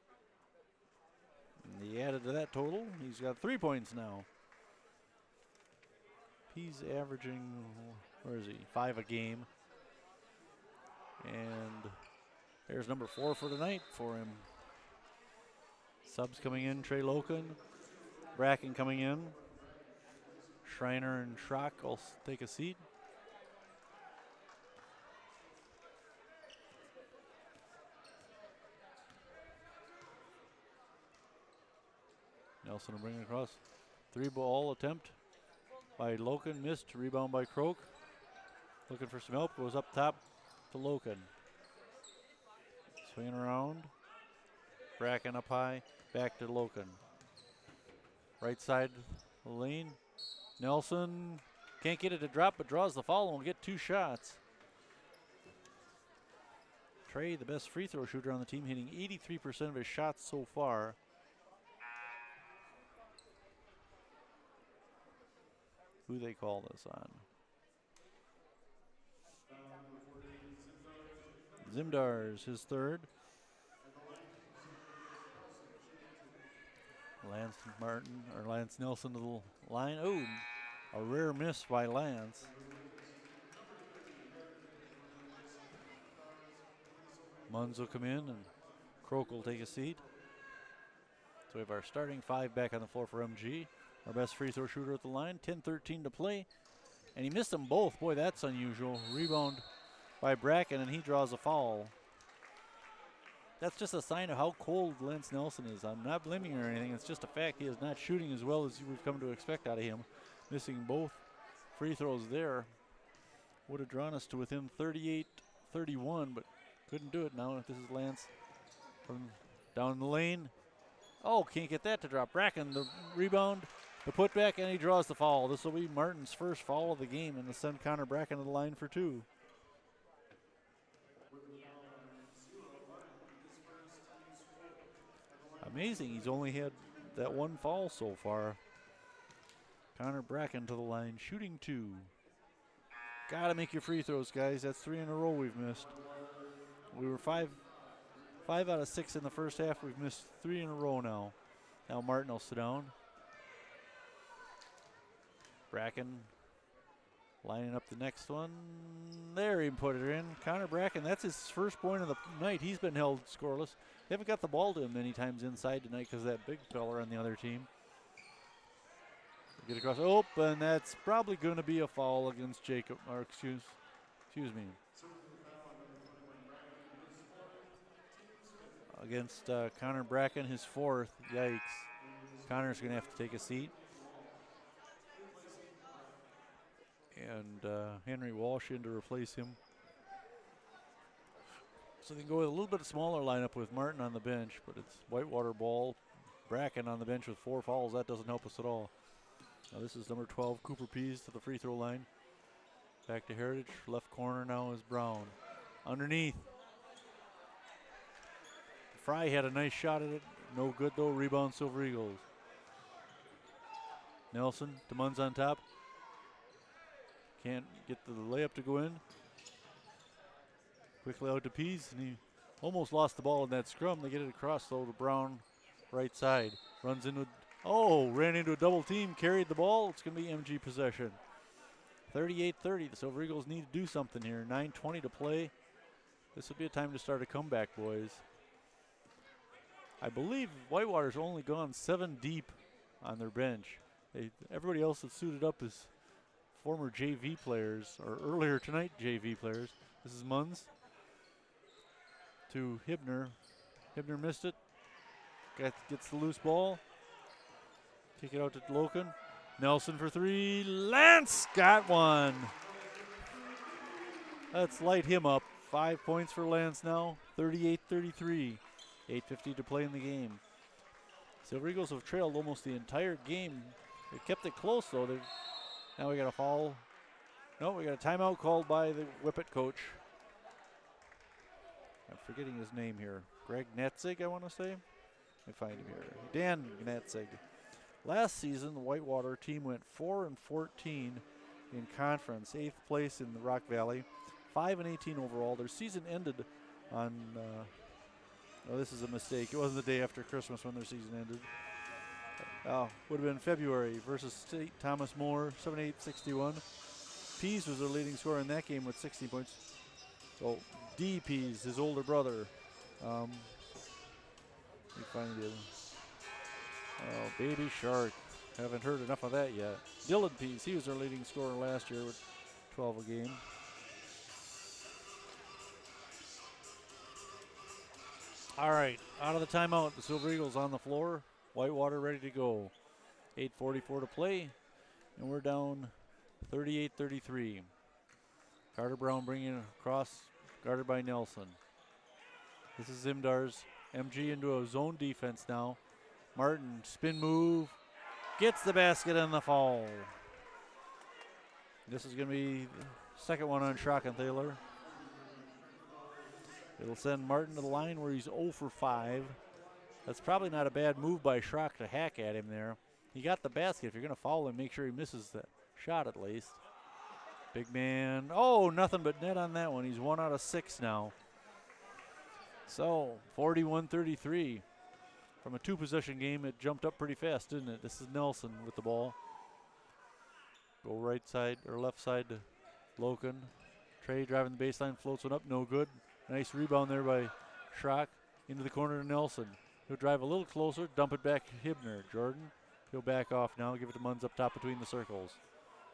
And he added to that total. He's got 3 points now. Pease averaging, where is he? 5 a game. And there's number 4 for tonight for him. Subs coming in, Trey Loken. Bracken coming in. Schreiner and Schrock will take a seat. Nelson will bring it across. 3-ball attempt by Loken, missed, rebound by Croak. Looking for some help, goes up top to Loken. Swinging around. Bracken up high, back to Loken. Right side of the lane. Nelson can't get it to drop, but draws the foul and will get 2 shots. Trey, the best free throw shooter on the team, hitting 83% of his shots so far. Who they call this on? Zimdar's his third. Lance Nelson to the line. Oh, a rare miss by Lance. Munz will come in and Croak will take a seat. So we have our starting 5 back on the floor for MG. Our best free throw shooter at the line. 10-13 to play. And he missed them both. Boy, that's unusual. Rebound by Bracken, and he draws a foul. That's just a sign of how cold Lance Nelson is. I'm not blaming him or anything. It's just a fact he is not shooting as well as we've come to expect out of him. Missing both free throws there. Would have drawn us to within 38-31, but couldn't do it now. This is Lance from down the lane. Oh, can't get that to drop. Bracken, the rebound, the putback, and he draws the foul. This will be Martin's first foul of the game, and to send Connor Bracken to the line for 2. Amazing, he's only had that 1 foul so far. Connor Bracken to the line, shooting 2. Gotta make your free throws, guys. That's 3 in a row we've missed. We were 5 out of 6 in the first half. We've missed 3 in a row now. Now Martin will sit down. Bracken lining up the next one. There, he put it in. Connor Bracken, that's his first point of the night. He's been held scoreless. They haven't got the ball to him many times inside tonight because of that big fella on the other team. Get across. Oh, and that's probably going to be a foul against Jacob, or excuse me. Against Connor Bracken, his 4th. Yikes. Connor's going to have to take a seat. And Henry Walsh in to replace him. So they can go with a little bit smaller lineup with Martin on the bench, but it's Whitewater ball. Bracken on the bench with 4 fouls. That doesn't help us at all. Now this is number 12, Cooper Pease to the free throw line. Back to Heritage. Left corner now is Brown. Underneath. Fry had a nice shot at it. No good though. Rebound Silver Eagles. Nelson to Munz on top. Can't get the layup to go in. Quickly out to Pease, and he almost lost the ball in that scrum. They get it across though to Brown, right side. Runs into, ran into a double team, carried the ball. It's going to be MG possession. 38-30. The Silver Eagles need to do something here. 9:20 to play. This would be a time to start a comeback, boys. I believe Whitewater's only gone 7 deep on their bench. Everybody else that's suited up is former JV players, or earlier tonight JV players. This is Munz to Hibner. Hibner missed it. Gets the loose ball. Kick it out to Loken. Nelson for 3. Lance got one. Let's light him up. 5 points for Lance now. 38-33. 8:50 to play in the game. Silver Eagles have trailed almost the entire game. They kept it close though. Now we got a foul. No, we got a timeout called by the Whippet coach. I'm forgetting his name here. Greg Netzig, I want to say. Let me find him here. Dan Netzig. Last season, the Whitewater team went 4-14 in conference, 8th place in the Rock Valley, 5-18 overall. Their season ended on, oh, this is a mistake. It wasn't the day after Christmas when their season ended. Would have been February versus St. Thomas More, 78-61. Pease was their leading scorer in that game with 60 points. So D. Pease, his older brother. Let me find it. Oh, Baby Shark. Haven't heard enough of that yet. Dylan Pease, he was their leading scorer last year with 12 a game. All right, out of the timeout, the Silver Eagles on the floor. Whitewater ready to go. 8:44 to play, and we're down 38-33. Carter Brown bringing it across, guarded by Nelson. This is Zimdar's MG into a zone defense now. Martin, spin move, gets the basket and the foul. This is going to be the second one on Schrockenthaler. It'll send Martin to the line where he's 0 for 5. That's probably not a bad move by Schrock to hack at him there. He got the basket. If you're going to foul him, make sure he misses the shot at least. Big man. Oh, nothing but net on that one. He's 1 out of 6 now. So, 41-33. From a two-possession game, it jumped up pretty fast, didn't it? This is Nelson with the ball. Go right side or left side to Loken. Trey driving the baseline, floats one up, no good. Nice rebound there by Schrock. Into the corner to Nelson. He'll drive a little closer, dump it back to Hibner. Jordan, he'll back off now, give it to Munns up top between the circles.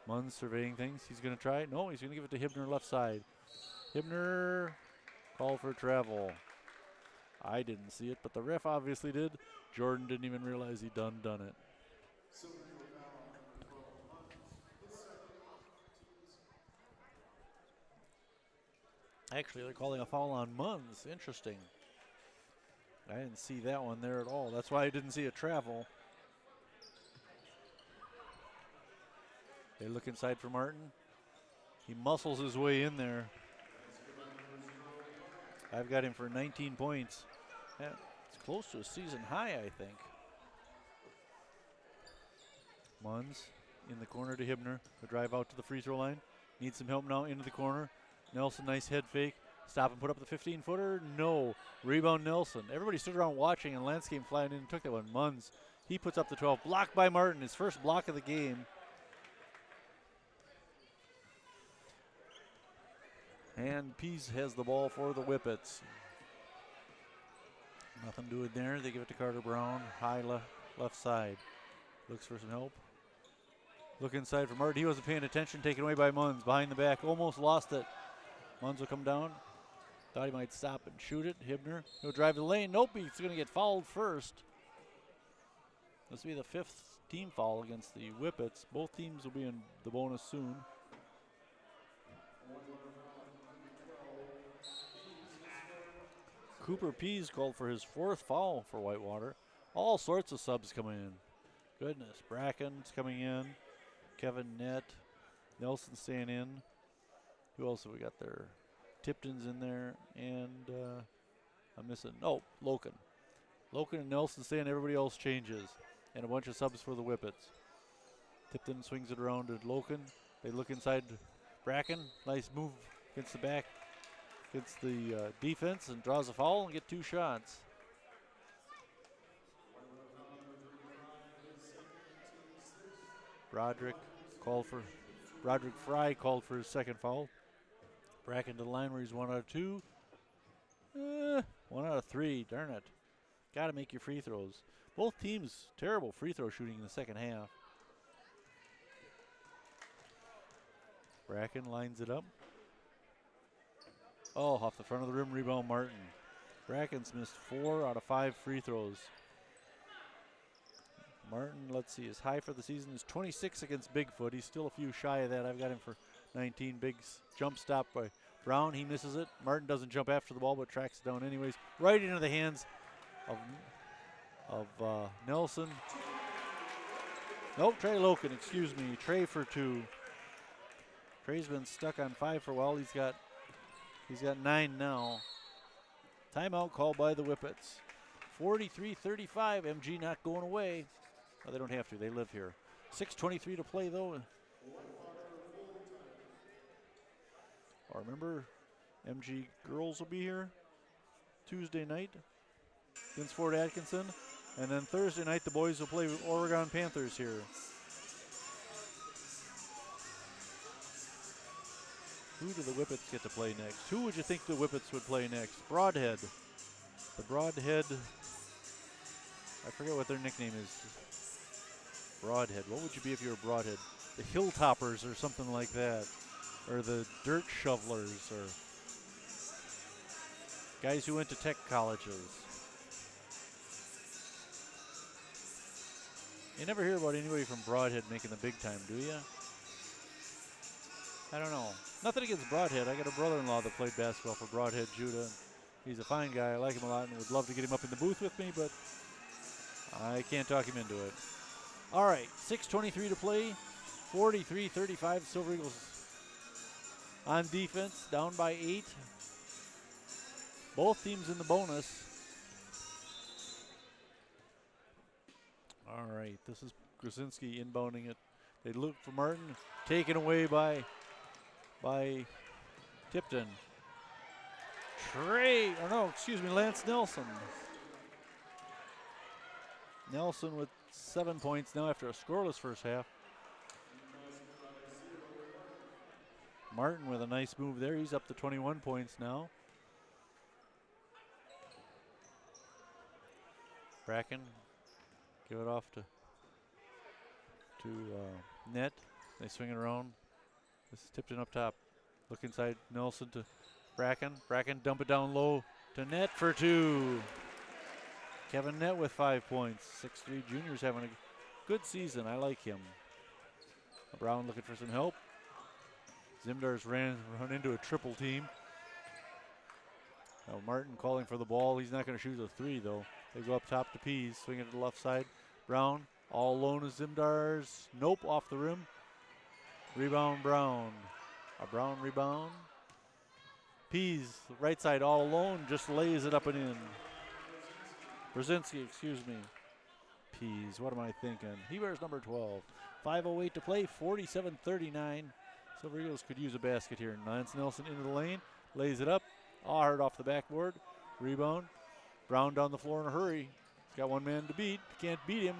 Munns surveying things. He's going to try it. No, he's going to give it to Hibner left side. Hibner, call for travel. I didn't see it, but the ref obviously did. Jordan didn't even realize he'd done it. Actually, they're calling a foul on Munns. Interesting. I didn't see that one there at all. That's why I didn't see a travel. They look inside for Martin. He muscles his way in there. I've got him for 19 points. Yeah, it's close to a season high, I think. Munns in the corner to Hibner. The drive out to the free throw line. Needs some help now into the corner. Nelson, nice head fake. Stop and put up the 15-footer. No. Rebound Nelson. Everybody stood around watching, and Lance came flying in and took that one. Munns, he puts up the 12. Blocked by Martin, his first block of the game. And Pease has the ball for the Whippets. Nothing doing there. They give it to Carter Brown. High left side. Looks for some help. Look inside for Martin. He wasn't paying attention. Taken away by Munns. Behind the back. Almost lost it. Munns will come down. Thought he might stop and shoot it. Hibner. He'll drive the lane. Nope. He's going to get fouled first. This will be the 5th team foul against the Whippets. Both teams will be in the bonus soon. Cooper Pease called for his 4th foul for Whitewater. All sorts of subs coming in. Goodness. Bracken's coming in. Kevin Nett. Nelson staying in. Who else have we got there? Tipton's in there. And I'm missing. Oh, Loken. Loken and Nelson staying. Everybody else changes. And a bunch of subs for the Whippets. Tipton swings it around to Loken. They look inside Bracken. Nice move against the back. Against the defense and draws a foul and get 2 shots. Broderick Fry called for his 2nd foul. Bracken to the line where he's 1 out of 2. 1 out of 3, darn it. Got to make your free throws. Both teams terrible free throw shooting in the second half. Bracken lines it up. Oh, off the front of the rim, rebound Martin. Bracken's missed 4 out of 5 free throws. Martin, let's see, his high for the season is 26 against Bigfoot. He's still a few shy of that. I've got him for 19. Big jump stop by Brown. He misses it. Martin doesn't jump after the ball, but tracks it down anyways. Right into the hands of Nelson. Nope, Trey Loken, excuse me. Trey for 2. Trey's been stuck on 5 for a while. He's got 9 now. Timeout called by the Whippets. 43-35, MG not going away. Oh, they don't have to. They live here. 6:23 to play, though. Oh, remember, MG girls will be here Tuesday night against Fort Atkinson. And then Thursday night, the boys will play with Oregon Panthers here. Who do the Whippets get to play next? Who would you think the Whippets would play next? Broadhead. The Broadhead, I forget what their nickname is. Broadhead. What would you be if you were Broadhead? The Hilltoppers or something like that. Or the Dirt Shovelers, or guys who went to tech colleges. You never hear about anybody from Broadhead making the big time, do you? I don't know. Nothing against Broadhead. I got a brother-in-law that played basketball for Broadhead, Judah. He's a fine guy. I like him a lot and would love to get him up in the booth with me, but I can't talk him into it. All right, 6:23 to play. 43-35, Silver Eagles on defense, down by 8. Both teams in the bonus. All right, this is Krasinski inbounding it. They look for Martin, taken away by Tipton. Lance Nelson. Nelson with 7 points now after a scoreless first half. Martin with a nice move there. He's up to 21 points now. Bracken, give it off to Net. They swing it around. This is Tipton up top. Look inside Nelson to Bracken. Bracken dump it down low to Net for 2. Kevin Net with 5 points. 6'3" junior's having a good season. I like him. Brown looking for some help. Zimdar's run into a triple team. Now Martin calling for the ball. He's not going to shoot a 3 though. They go up top to Pease, swing it to the left side. Brown all alone is Zimdar's. Nope, off the rim. Rebound Brown. A Brown rebound. Pease, right side all alone, just lays it up and in. Brzezinski, excuse me. Pease, what am I thinking? He wears number 12. 5:08 to play, 47-39. Silver Eagles could use a basket here. Lance Nelson into the lane, lays it up. Hard off the backboard. Rebound. Brown down the floor in a hurry. He's got one man to beat. Can't beat him.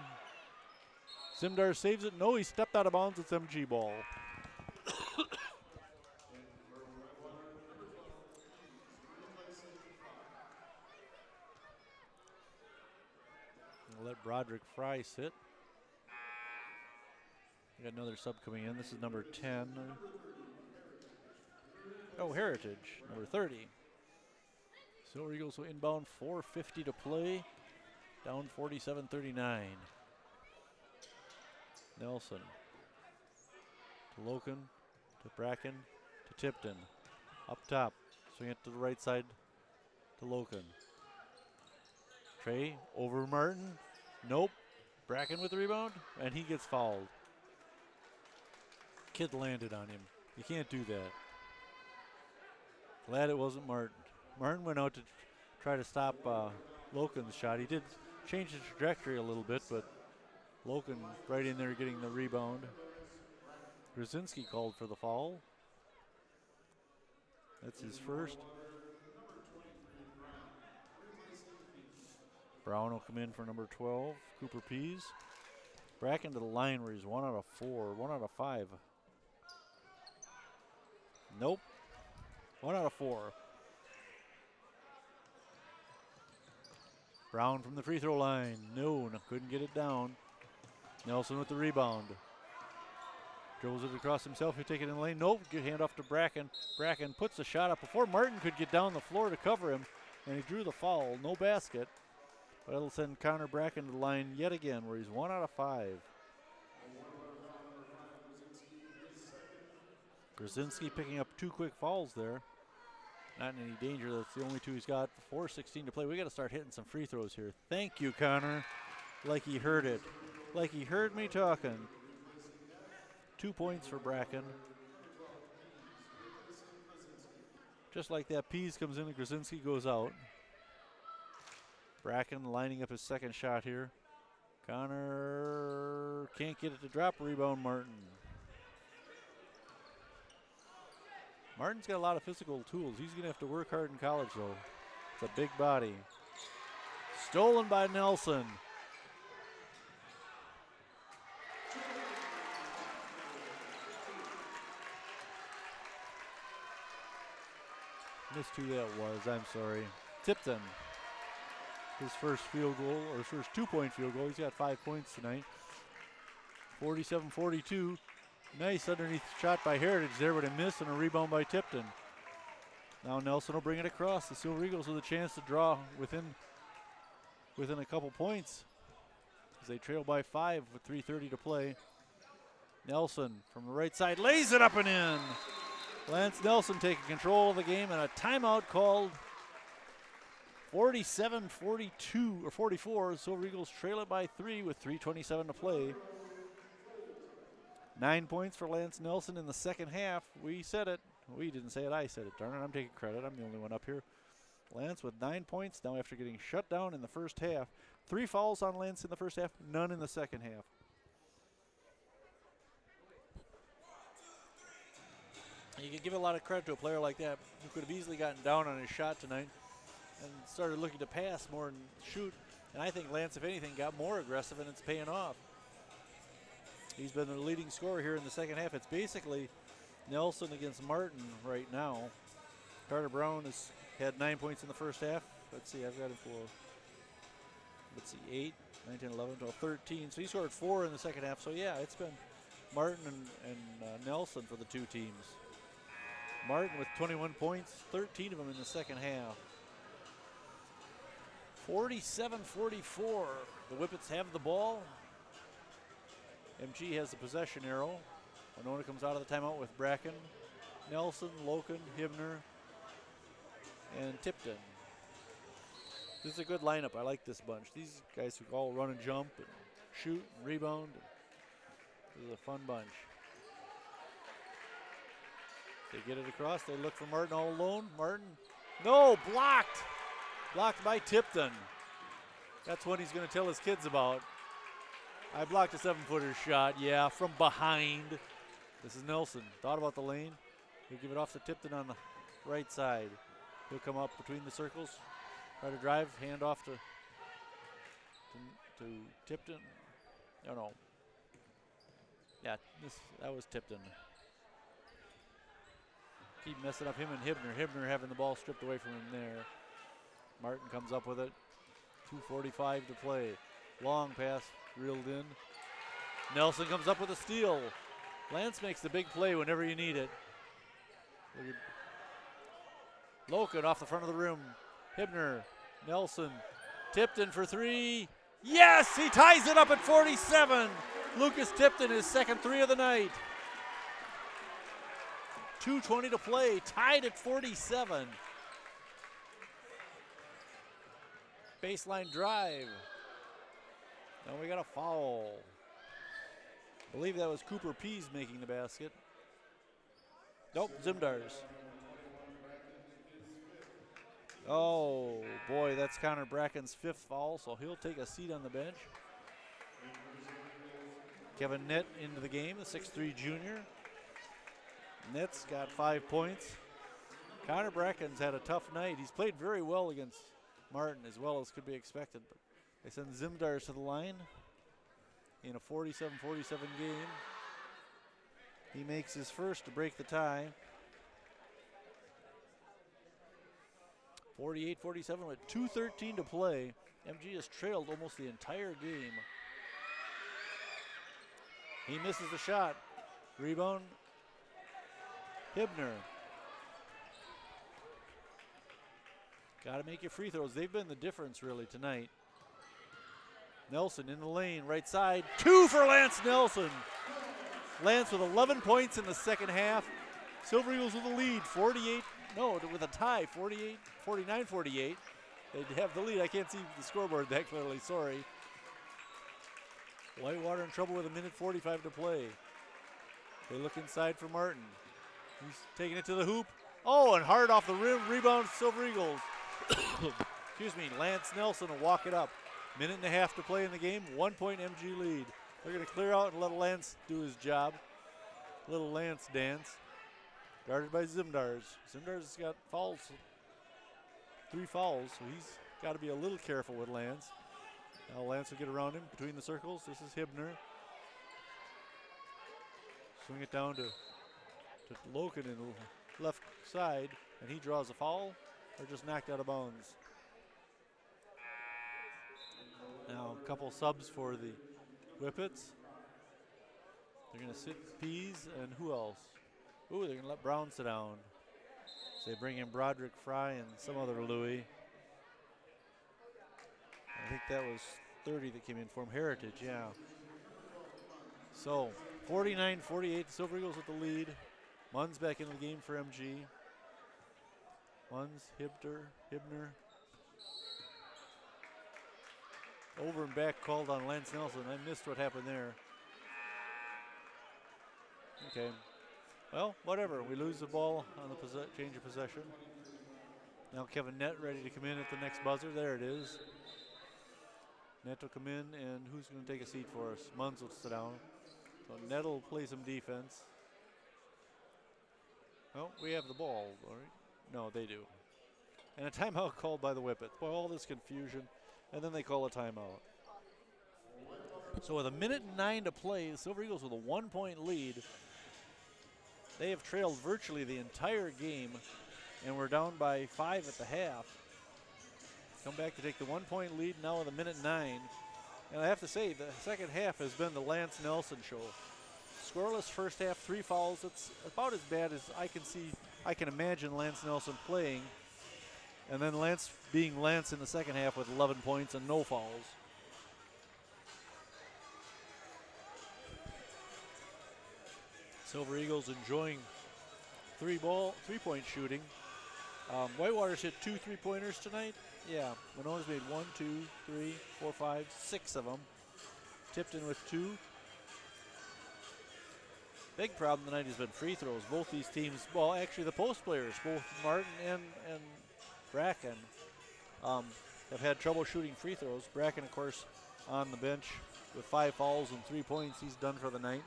Zimdar saves it. No, he stepped out of bounds. It's MG ball. We'll let Broderick Fry sit. We got another sub coming in. This is number 10. Oh, Heritage, number 30. Silver Eagles will inbound, 4:50 to play. Down 47-39. Nelson to Loken, to Bracken, to Tipton. Up top, swing it to the right side to Loken. Trey over Martin. Nope. Bracken with the rebound, and he gets fouled. Kid landed on him. You can't do that. Glad it wasn't Martin. Martin went out to try to stop Loken's shot. He did change the trajectory a little bit, but Loken right in there getting the rebound. Brzezinski called for the foul. That's his first. Brown will come in for number 12, Cooper Pease. Bracken to the line where he's 1 out of 4, 1 out of 5. Nope. 1 out of 4. Brown from the free throw line. No, couldn't get it down. Nelson with the rebound. Dribbles it across himself. He'll take it in the lane. Nope. Good hand off to Bracken. Bracken puts the shot up before Martin could get down the floor to cover him, and he drew the foul. No basket. But it'll send Connor Bracken to the line yet again, where he's 1 out of 5. Brzezinski picking up 2 quick fouls there. Not in any danger. That's the only 2 he's got. 4:16 to play. We got to start hitting some free throws here. Thank you, Connor. Like he heard it. Like he heard me talking. 2 points for Bracken. Just like that, Pease comes in and Krasinski goes out. Bracken lining up his second shot here. Connor can't get it to drop. Rebound, Martin. Martin's got a lot of physical tools. He's going to have to work hard in college, though. It's a big body. Stolen by Nelson. Missed who that was. I'm sorry. Tipton. His first field goal, or his first 2-point field goal. He's got 5 points tonight. 47-42. Nice underneath shot by Heritage there, but a miss and a rebound by Tipton. Now Nelson will bring it across. The Silver Eagles with a chance to draw within a couple points as they trail by 5 with 3:30 to play. Nelson from the right side lays it up and in. Lance Nelson taking control of the game and a timeout called. 47-42 or 44. Silver Eagles trail it by 3 with 3:27 to play. 9 points for Lance Nelson in the second half. We said it. We didn't say it. I said it. Darn it. I'm taking credit. I'm the only one up here. Lance with 9 points now after getting shut down in the first half. 3 fouls on Lance in the first half, none in the second half. You can give a lot of credit to a player like that who could have easily gotten down on his shot tonight and started looking to pass more and shoot. And I think Lance, if anything, got more aggressive, and it's paying off. He's been the leading scorer here in the second half. It's basically Nelson against Martin right now. Carter Brown has had 9 points in the first half. Let's see, I've got him for, 8, 9, 10, 11, 12, 13. So he scored 4 in the second half. So yeah, it's been Martin and Nelson for the two teams. Martin with 21 points, 13 of them in the second half. 47-44. The Whippets have the ball. MG has the possession arrow. Monona comes out of the timeout with Bracken, Nelson, Loken, Hibner, and Tipton. This is a good lineup. I like this bunch. These guys who all run and jump and shoot and rebound. This is a fun bunch. They get it across. They look for Martin all alone. Martin, no, blocked. Blocked by Tipton. That's what he's going to tell his kids about. I blocked a 7-footer shot, yeah, from behind. This is Nelson. Thought about the lane. He'll give it off to Tipton on the right side. He'll come up between the circles, try to drive, hand off to Tipton. No. Yeah, that was Tipton. Keep messing up him and Hibner. Hibner having the ball stripped away from him there. Martin comes up with it. 2:45 to play. Long pass reeled in. Nelson comes up with a steal. Lance makes the big play whenever you need it. Loken off the front of the rim. Hibner, Nelson, Tipton for 3. Yes, he ties it up at 47. Lucas Tipton, his second 3 of the night. 2:20 to play, tied at 47. Baseline drive. Now we got a foul. I believe that was Cooper Pease making the basket. Nope, Zimdars. Oh boy, that's Connor Bracken's 5th foul, so he'll take a seat on the bench. Kevin Nett into the game, the 6'3" junior. Nett's got 5 points. Connor Bracken's had a tough night. He's played very well against Martin, as well as could be expected, but they send Zimdars to the line in a 47-47 game. He makes his first to break the tie. 48-47 with 2:13 to play. MG has trailed almost the entire game. He misses the shot. Rebound, Hibner. Got to make your free throws. They've been the difference really tonight. Nelson in the lane, right side. 2 for Lance Nelson. Lance with 11 points in the second half. Silver Eagles with a lead, with a tie, 49-48. They have the lead. I can't see the scoreboard that clearly, sorry. Whitewater in trouble with 1:45 to play. They look inside for Martin. He's taking it to the hoop. Oh, and hard off the rim, rebound Silver Eagles. Excuse me, Lance Nelson will walk it up. Minute and a half to play in the game. 1 point MG lead. They're going to clear out and let Lance do his job. Little Lance dance. Guarded by Zimdars. Zimdars has got fouls. 3 fouls, so he's got to be a little careful with Lance. Now Lance will get around him between the circles. This is Hibner. Swing it down to Loken in the left side, and he draws a foul or just knocked out of bounds. Now a couple subs for the Whippets. They're going to sit Pease and who else? Ooh, they're going to let Brown sit down. So they bring in Broderick Fry and some other Louis. I think that was 30 that came in from Heritage, yeah. So 49-48, the Silver Eagles with the lead. Munn's back into the game for MG. Munns, Hibner. Over and back called on Lance Nelson. I missed what happened there. Okay. Well, whatever. We lose the ball on the change of possession. Now Kevin Nett ready to come in at the next buzzer. There it is. Nett will come in, and who's going to take a seat for us? Munns will sit down. So Nett will play some defense. Well, we have the ball, all right? No, they do. And a timeout called by the Whippets. Boy, all this confusion. And then they call a timeout. So with 1:09 to play, the Silver Eagles with a 1 point lead. They have trailed virtually the entire game, and we're down by 5 at the half. Come back to take the 1 point lead now with 1:09. And I have to say, the second half has been the Lance Nelson show. Scoreless first half, 3 fouls. It's about as bad as I can imagine Lance Nelson playing. And then Lance being Lance in the second half with 11 points and no fouls. Silver Eagles enjoying 3-point shooting. Whitewater's hit 2 3-pointers tonight. Yeah, Monona's made 1, 2, 3, 4, 5, 6 of them. Tipton with 2. Big problem tonight has been free throws. Both these teams, well, actually the post players, both Martin and Bracken, have had trouble shooting free throws. Bracken, of course, on the bench with 5 fouls and 3 points. He's done for the night.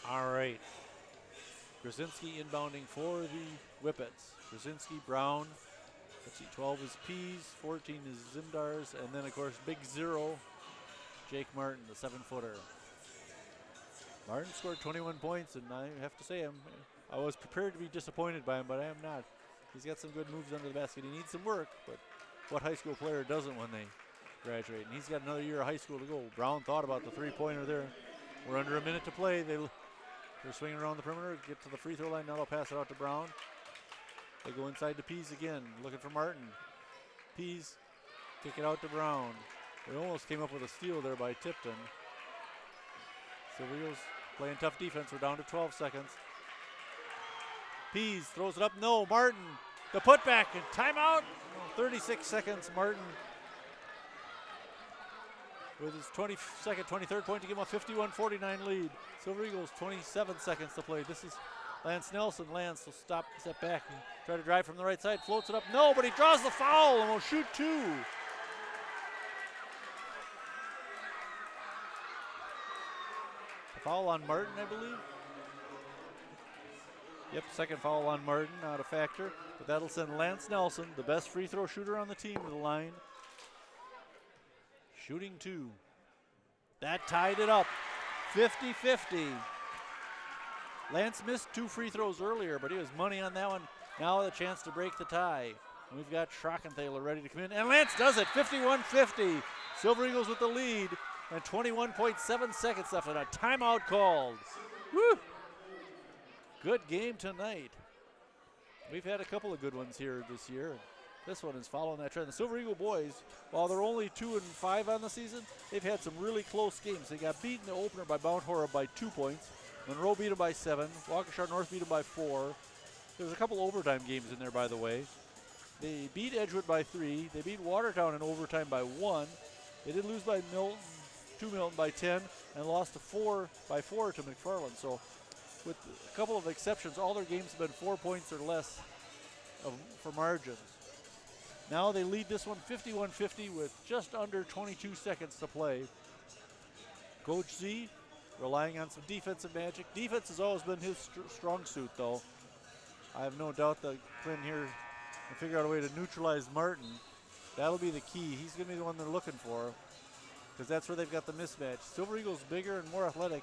All right. Krasinski inbounding for the Whippets. Krasinski, Brown. Let's see, 12 is Pease, 14 is Zimdars, and then, of course, Big Zero, Jake Martin, the 7-footer. Martin scored 21 points, and I have to say, I was prepared to be disappointed by him, but I am not. He's got some good moves under the basket. He needs some work, but what high school player doesn't when they graduate? And he's got another year of high school to go. Brown thought about the 3-pointer there. We're under a minute to play. They're swinging around the perimeter, get to the free throw line. Now they'll pass it out to Brown. They go inside to Pease again, looking for Martin. Pease, kick it out to Brown. They almost came up with a steal there by Tipton. Silver Eagles playing tough defense. We're down to 12 seconds. Pease throws it up. No, Martin. The putback and timeout. 36 seconds. Martin with his 22nd, 23rd point to give him a 51-49 lead. Silver Eagles 27 seconds to play. This is Lance Nelson. Lance will step back and try to drive from the right side. Floats it up. No, but he draws the foul and will shoot 2. A foul on Martin, I believe. Yep, second foul on Martin, not a factor. But that'll send Lance Nelson, the best free throw shooter on the team, to the line. Shooting 2. That tied it up. 50-50. Lance missed 2 free throws earlier, but he was money on that one. Now the chance to break the tie. And we've got Schrockenthaler ready to come in. And Lance does it, 51-50. Silver Eagles with the lead. And 21.7 seconds left and a timeout called. Woo! Good game tonight. We've had a couple of good ones here this year. This one is following that trend. The Silver Eagle boys, while they're only 2-5 on the season, they've had some really close games. They got beaten in the opener by Mount Horeb by 2 points. Monroe beat them by 7. Waukesha North beat them by 4. There's a couple overtime games in there, by the way. They beat Edgewood by 3. They beat Watertown in overtime by 1. They did lose by Milton by 10, and lost by 4 to McFarland. So with a couple of exceptions, all their games have been 4 points or less for margins. Now they lead this one 51-50 with just under 22 seconds to play. Coach Z relying on some defensive magic. Defense has always been his strong suit, though. I have no doubt that Quinn here will figure out a way to neutralize Martin. That'll be the key. He's going to be the one they're looking for, because that's where they've got the mismatch. Silver Eagles bigger and more athletic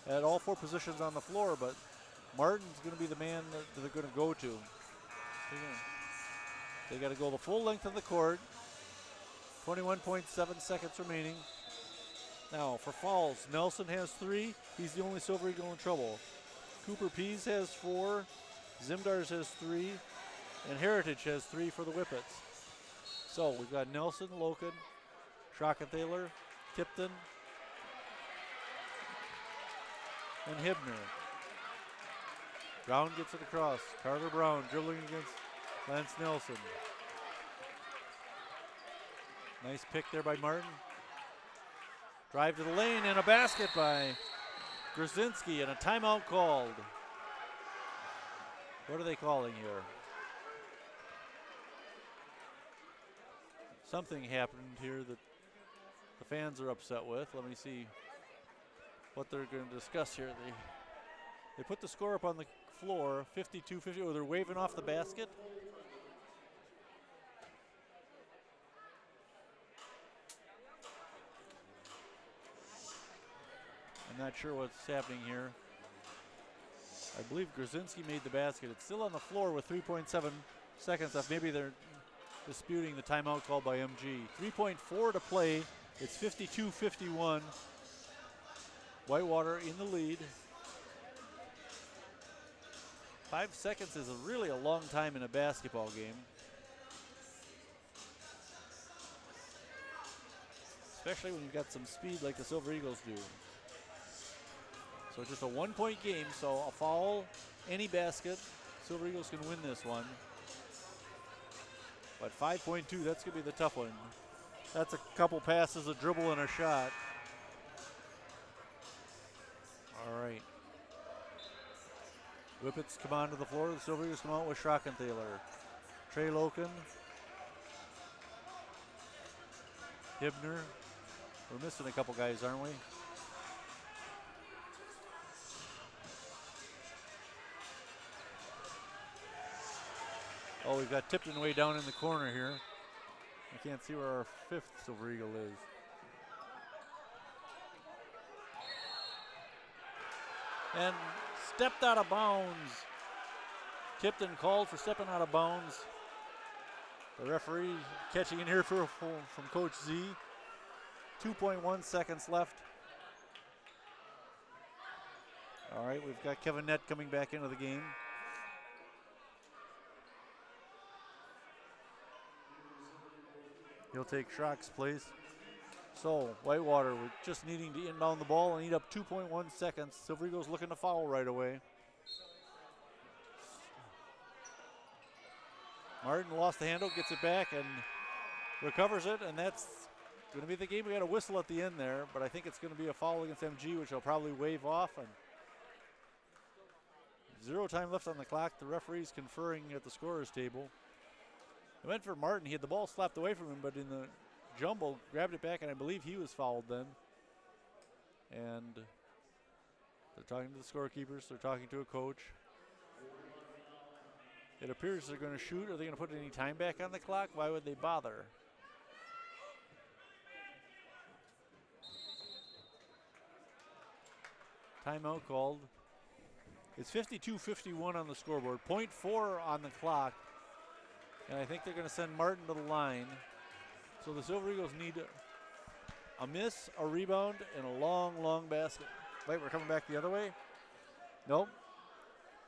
at all 4 positions on the floor, but Martin's going to be the man that they're going to go to. They got to go the full length of the court. 21.7 seconds remaining. Now for fouls, Nelson has 3. He's the only Silver Eagle in trouble. Cooper Pease has 4. Zimdars has 3. And Heritage has 3 for the Whippets. So we've got Nelson, Loken, Schrockenthaler, Tipton, and Hibner. Brown gets it across. Carter Brown dribbling against Lance Nelson. Nice pick there by Martin. Drive to the lane and a basket by Grzinski and a timeout called. What are they calling here? Something happened here that the fans are upset with. Let me see what they're going to discuss here. They put the score up on the floor, 52-50. Oh, they're waving off the basket. I'm not sure what's happening here. I believe Grzinski made the basket. It's still on the floor with 3.7 seconds left. Maybe they're disputing the timeout called by MG. 3.4 to play. It's 52-51. Whitewater in the lead. 5 seconds is really a long time in a basketball game. Especially when you've got some speed like the Silver Eagles do. So just a 1-point game, so a foul, any basket. Silver Eagles can win this one. But 5.2, that's going to be the tough one. That's a couple passes, a dribble, and a shot. All right. Whippets come onto the floor. The Silver Eagles come out with Schrockenthaler. Trey Loken. Hibner. We're missing a couple guys, aren't we? Oh, we've got Tipton way down in the corner here. I can't see where our 5th Silver Eagle is. And stepped out of bounds. Tipton called for stepping out of bounds. The referee catching an earful from Coach Z. 2.1 seconds left. All right, we've got Kevin Nett coming back into the game. He'll take Schrock's place. So Whitewater, we're just needing to inbound the ball and eat up 2.1 seconds. Silver Eagles looking to foul right away. Martin lost the handle, gets it back and recovers it, and that's going to be the game. We got a whistle at the end there, but I think it's going to be a foul against MG, which I'll probably wave off. And 0 time left on the clock. The referee's conferring at the scorer's table. It went for Martin. He had the ball slapped away from him, but in the jumble, grabbed it back, and I believe he was fouled then. And they're talking to the scorekeepers. They're talking to a coach. It appears they're going to shoot. Are they going to put any time back on the clock? Why would they bother? Timeout called. It's 52-51 on the scoreboard. 0.4 on the clock. And I think they're going to send Martin to the line. So the Silver Eagles need a miss, a rebound, and a long, long basket. Wait, we're coming back the other way? Nope.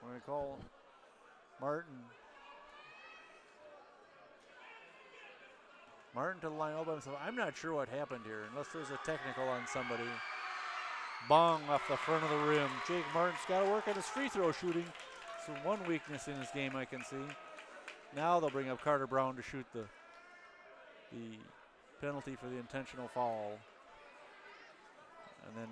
We're going to call Martin. Martin to the line all by himself. I'm not sure what happened here, unless there's a technical on somebody. Bong off the front of the rim. Jake Martin's got to work on his free throw shooting. It's one weakness in his game I can see. Now they'll bring up Carter Brown to shoot the penalty for the intentional foul. And then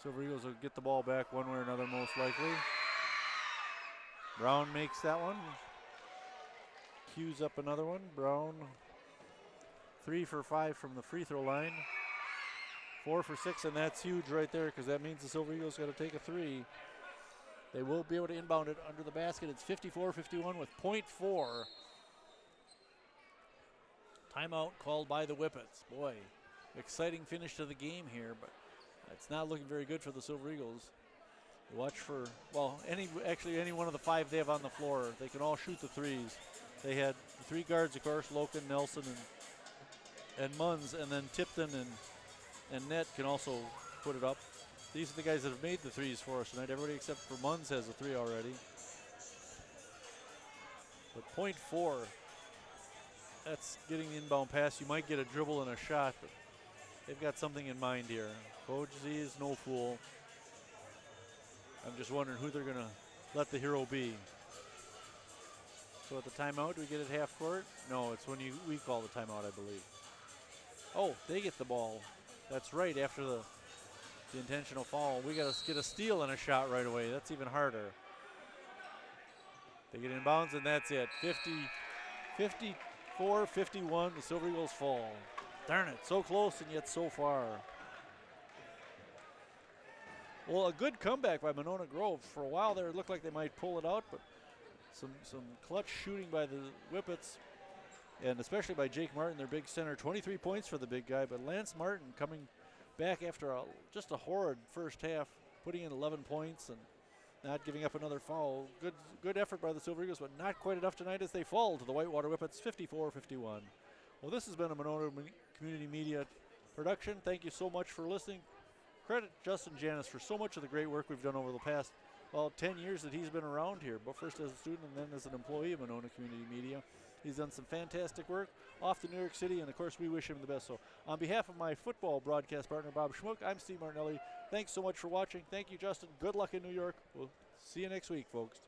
Silver Eagles will get the ball back one way or another, most likely. Brown makes that one. cues up another one. Brown, 3 for 5 from the free throw line. 4 for 6, and that's huge right there because that means the Silver Eagles got to take a 3. They will be able to inbound it under the basket. It's 54-51 with .4. Timeout called by the Whippets. Boy, exciting finish to the game here, but it's not looking very good for the Silver Eagles. Watch for, well, any one of the 5 they have on the floor. They can all shoot the threes. They had the 3 guards, of course, Loken, Nelson, and Munns, and then Tipton and Net can also put it up. These are the guys that have made the threes for us tonight. Everybody except for Munns has a 3 already. But .4, that's getting the inbound pass. You might get a dribble and a shot, but they've got something in mind here. Coach Z is no fool. I'm just wondering who they're going to let the hero be. So at the timeout, do we get it half court? No, it's when we call the timeout, I believe. Oh, they get the ball. That's right, after the intentional foul. We got to get a steal and a shot right away. That's even harder. They get inbounds, and that's it. 54-51, the Silver Eagles fall. Darn it, so close and yet so far. Well, a good comeback by Monona Grove. For a while there, it looked like they might pull it out, but some clutch shooting by the Whippets, and especially by Jake Martin, their big center. 23 points for the big guy, but Lance Martin coming back after just a horrid first half, putting in 11 points and not giving up another foul. Good effort by the Silver Eagles, but not quite enough tonight as they fall to the Whitewater Whippets, 54-51. Well, this has been a Monona Community Media production. Thank you so much for listening. Credit Justin Janis for so much of the great work we've done over the past, 10 years that he's been around here, but first as a student and then as an employee of Monona Community Media. He's done some fantastic work off to New York City, and of course we wish him the best. So on behalf of my football broadcast partner, Bob Schmuck, I'm Steve Martinelli. Thanks so much for watching. Thank you, Justin. Good luck in New York. We'll see you next week, folks.